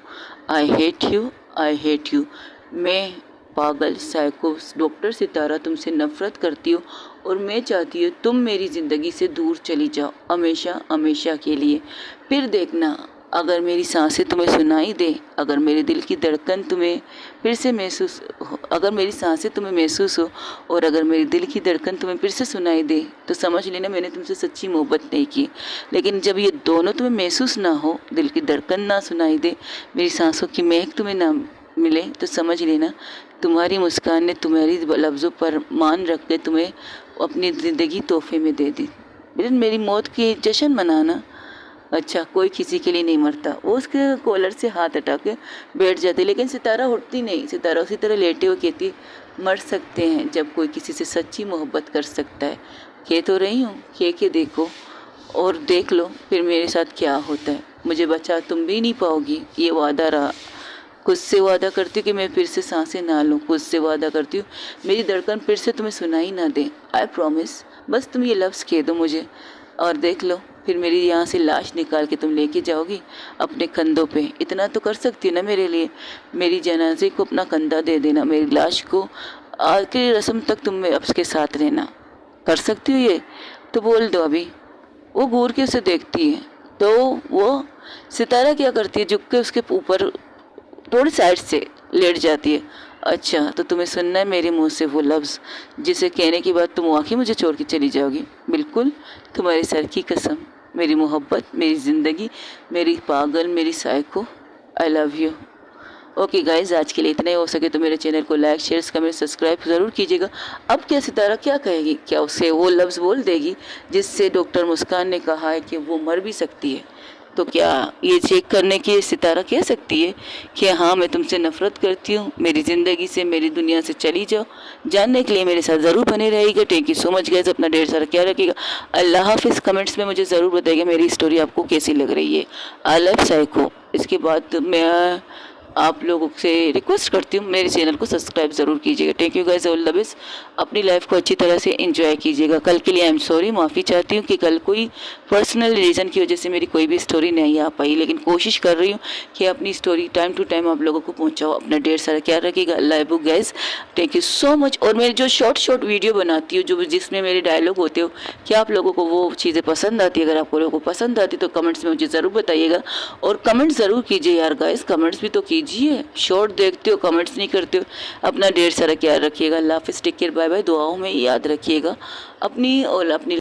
I hate you, I hate you, मैं पागल साइको डॉक्टर सितारा तुमसे नफ़रत करती हूँ, और मैं चाहती हूँ तुम मेरी ज़िंदगी से दूर चली जाओ, हमेशा हमेशा के लिए। फिर देखना, अगर मेरी सांसें तुम्हें सुनाई दे, अगर मेरे दिल की धड़कन तुम्हें फिर से महसूस हो, अगर मेरी सांसें तुम्हें महसूस हो, और अगर मेरी दिल की धड़कन तुम्हें फिर से सुनाई दे, तो समझ लेना मैंने तुमसे सच्ची मोहब्बत नहीं की। लेकिन जब ये दोनों तुम्हें महसूस ना हो, दिल की धड़कन ना सुनाई दे, मेरी सांसों की महक तुम्हें ना मिले, तो समझ लेना तुम्हारी मुस्कान ने तुम्हारी लफ्ज़ों पर मान रख के तुम्हें अपनी ज़िंदगी तोहफे में दे दी। लेकिन मेरी मौत की जश्न मनाना। अच्छा, कोई किसी के लिए नहीं मरता। वो उसके कॉलर से हाथ हटा के बैठ जाती, लेकिन सितारा उठती नहीं। सितारा उसी तरह लेटे हुए कहती, मर सकते हैं जब कोई किसी से सच्ची मोहब्बत कर सकता है। कह तो रही हूँ, कह के देखो और देख लो फिर मेरे साथ क्या होता है। मुझे बचा तुम भी नहीं पाओगी, ये वादा रहा। खुद से वादा करती हूँ कि मैं फिर से सांसें ना लूँ, खुद से वादा करती हूँ मेरी धड़कन फिर से तुम्हें सुनाई ना दे। आई प्रॉमिस, बस तुम ये लफ्ज़ कह दो मुझे और देख लो, फिर मेरी यहाँ से लाश निकाल के तुम लेके जाओगी अपने कंधों पे। इतना तो कर सकती हो ना मेरे लिए, मेरी जनाजे को अपना कंधा दे देना, मेरी लाश को आखिरी रस्म तक तुम उसके साथ रहना। कर सकती हो ये? तो बोल दो अभी। वो घूर के उसे देखती है तो वो सितारा क्या करती है, झुक के उसके ऊपर थोड़ी साइड से लेट जाती है। अच्छा, तो तुम्हें सुनना है मेरे मुंह से वो लफ्ज़ जिसे कहने के बाद तुम वाकई मुझे छोड़ के चली जाओगी? बिल्कुल, तुम्हारे सर की कसम, मेरी मोहब्बत, मेरी ज़िंदगी, मेरी पागल, मेरी psycho, I love you. Okay guys, आज के लिए इतना ही। हो सके तो मेरे चैनल को लाइक, शेयर, कमेंट, सब्सक्राइब ज़रूर कीजिएगा। अब क्या सितारा क्या कहेगी? क्या उसे वो लफ्ज़ बोल देगी जिससे डॉक्टर मुस्कान ने कहा है कि वो मर भी सकती है? तो क्या ये चेक करने की सितारा कह सकती है कि हाँ मैं तुमसे नफ़रत करती हूँ, मेरी ज़िंदगी से, मेरी दुनिया से चली जाओ? जानने के लिए मेरे साथ ज़रूर बने रहेगा। Thank you so much guys, अपना ढेर सारा ख्याल रखिएगा। अल्लाह हाफिज़। कमेंट्स में मुझे ज़रूर बताइएगा मेरी स्टोरी आपको कैसी लग रही है। I love psycho. इसके बाद मैं आप लोगों से रिक्वेस्ट करती हूँ मेरे चैनल को सब्सक्राइब ज़रूर कीजिएगा। Thank you guys, all the best. अपनी लाइफ को अच्छी तरह से एंजॉय कीजिएगा। कल के लिए आई एम सॉरी, माफ़ी चाहती हूँ कि कल कोई पर्सनल रीज़न की वजह से मेरी कोई भी स्टोरी नहीं आ पाई, लेकिन कोशिश कर रही हूँ कि अपनी स्टोरी टाइम टू टाइम आप लोगों को पहुँचाओ। अपना ढेर सारा ख्याल रखिएगा। अल्लाह हाफ़िज़ guys, thank you so much. और मैं जो शॉर्ट वीडियो बनाती हूँ जो जिसमें मेरे डायलॉग होते हो, क्या आप लोगों को वो चीज़ें पसंद आती है? अगर आप लोगों को पसंद आती तो कमेंट्स में मुझे ज़रूर बताइएगा। और कमेंट ज़रूर कीजिए यार गाइस, कमेंट्स भी तो कीजिए। शॉर्ट देखते हो, कमेंट्स नहीं करते हो। अपना ढेर सारा ख्याल रखिएगा। अल्लाह हाफ़िज़, टेक केयर, बाय बाय। दुआओं में याद रखिएगा अपनी और अपनी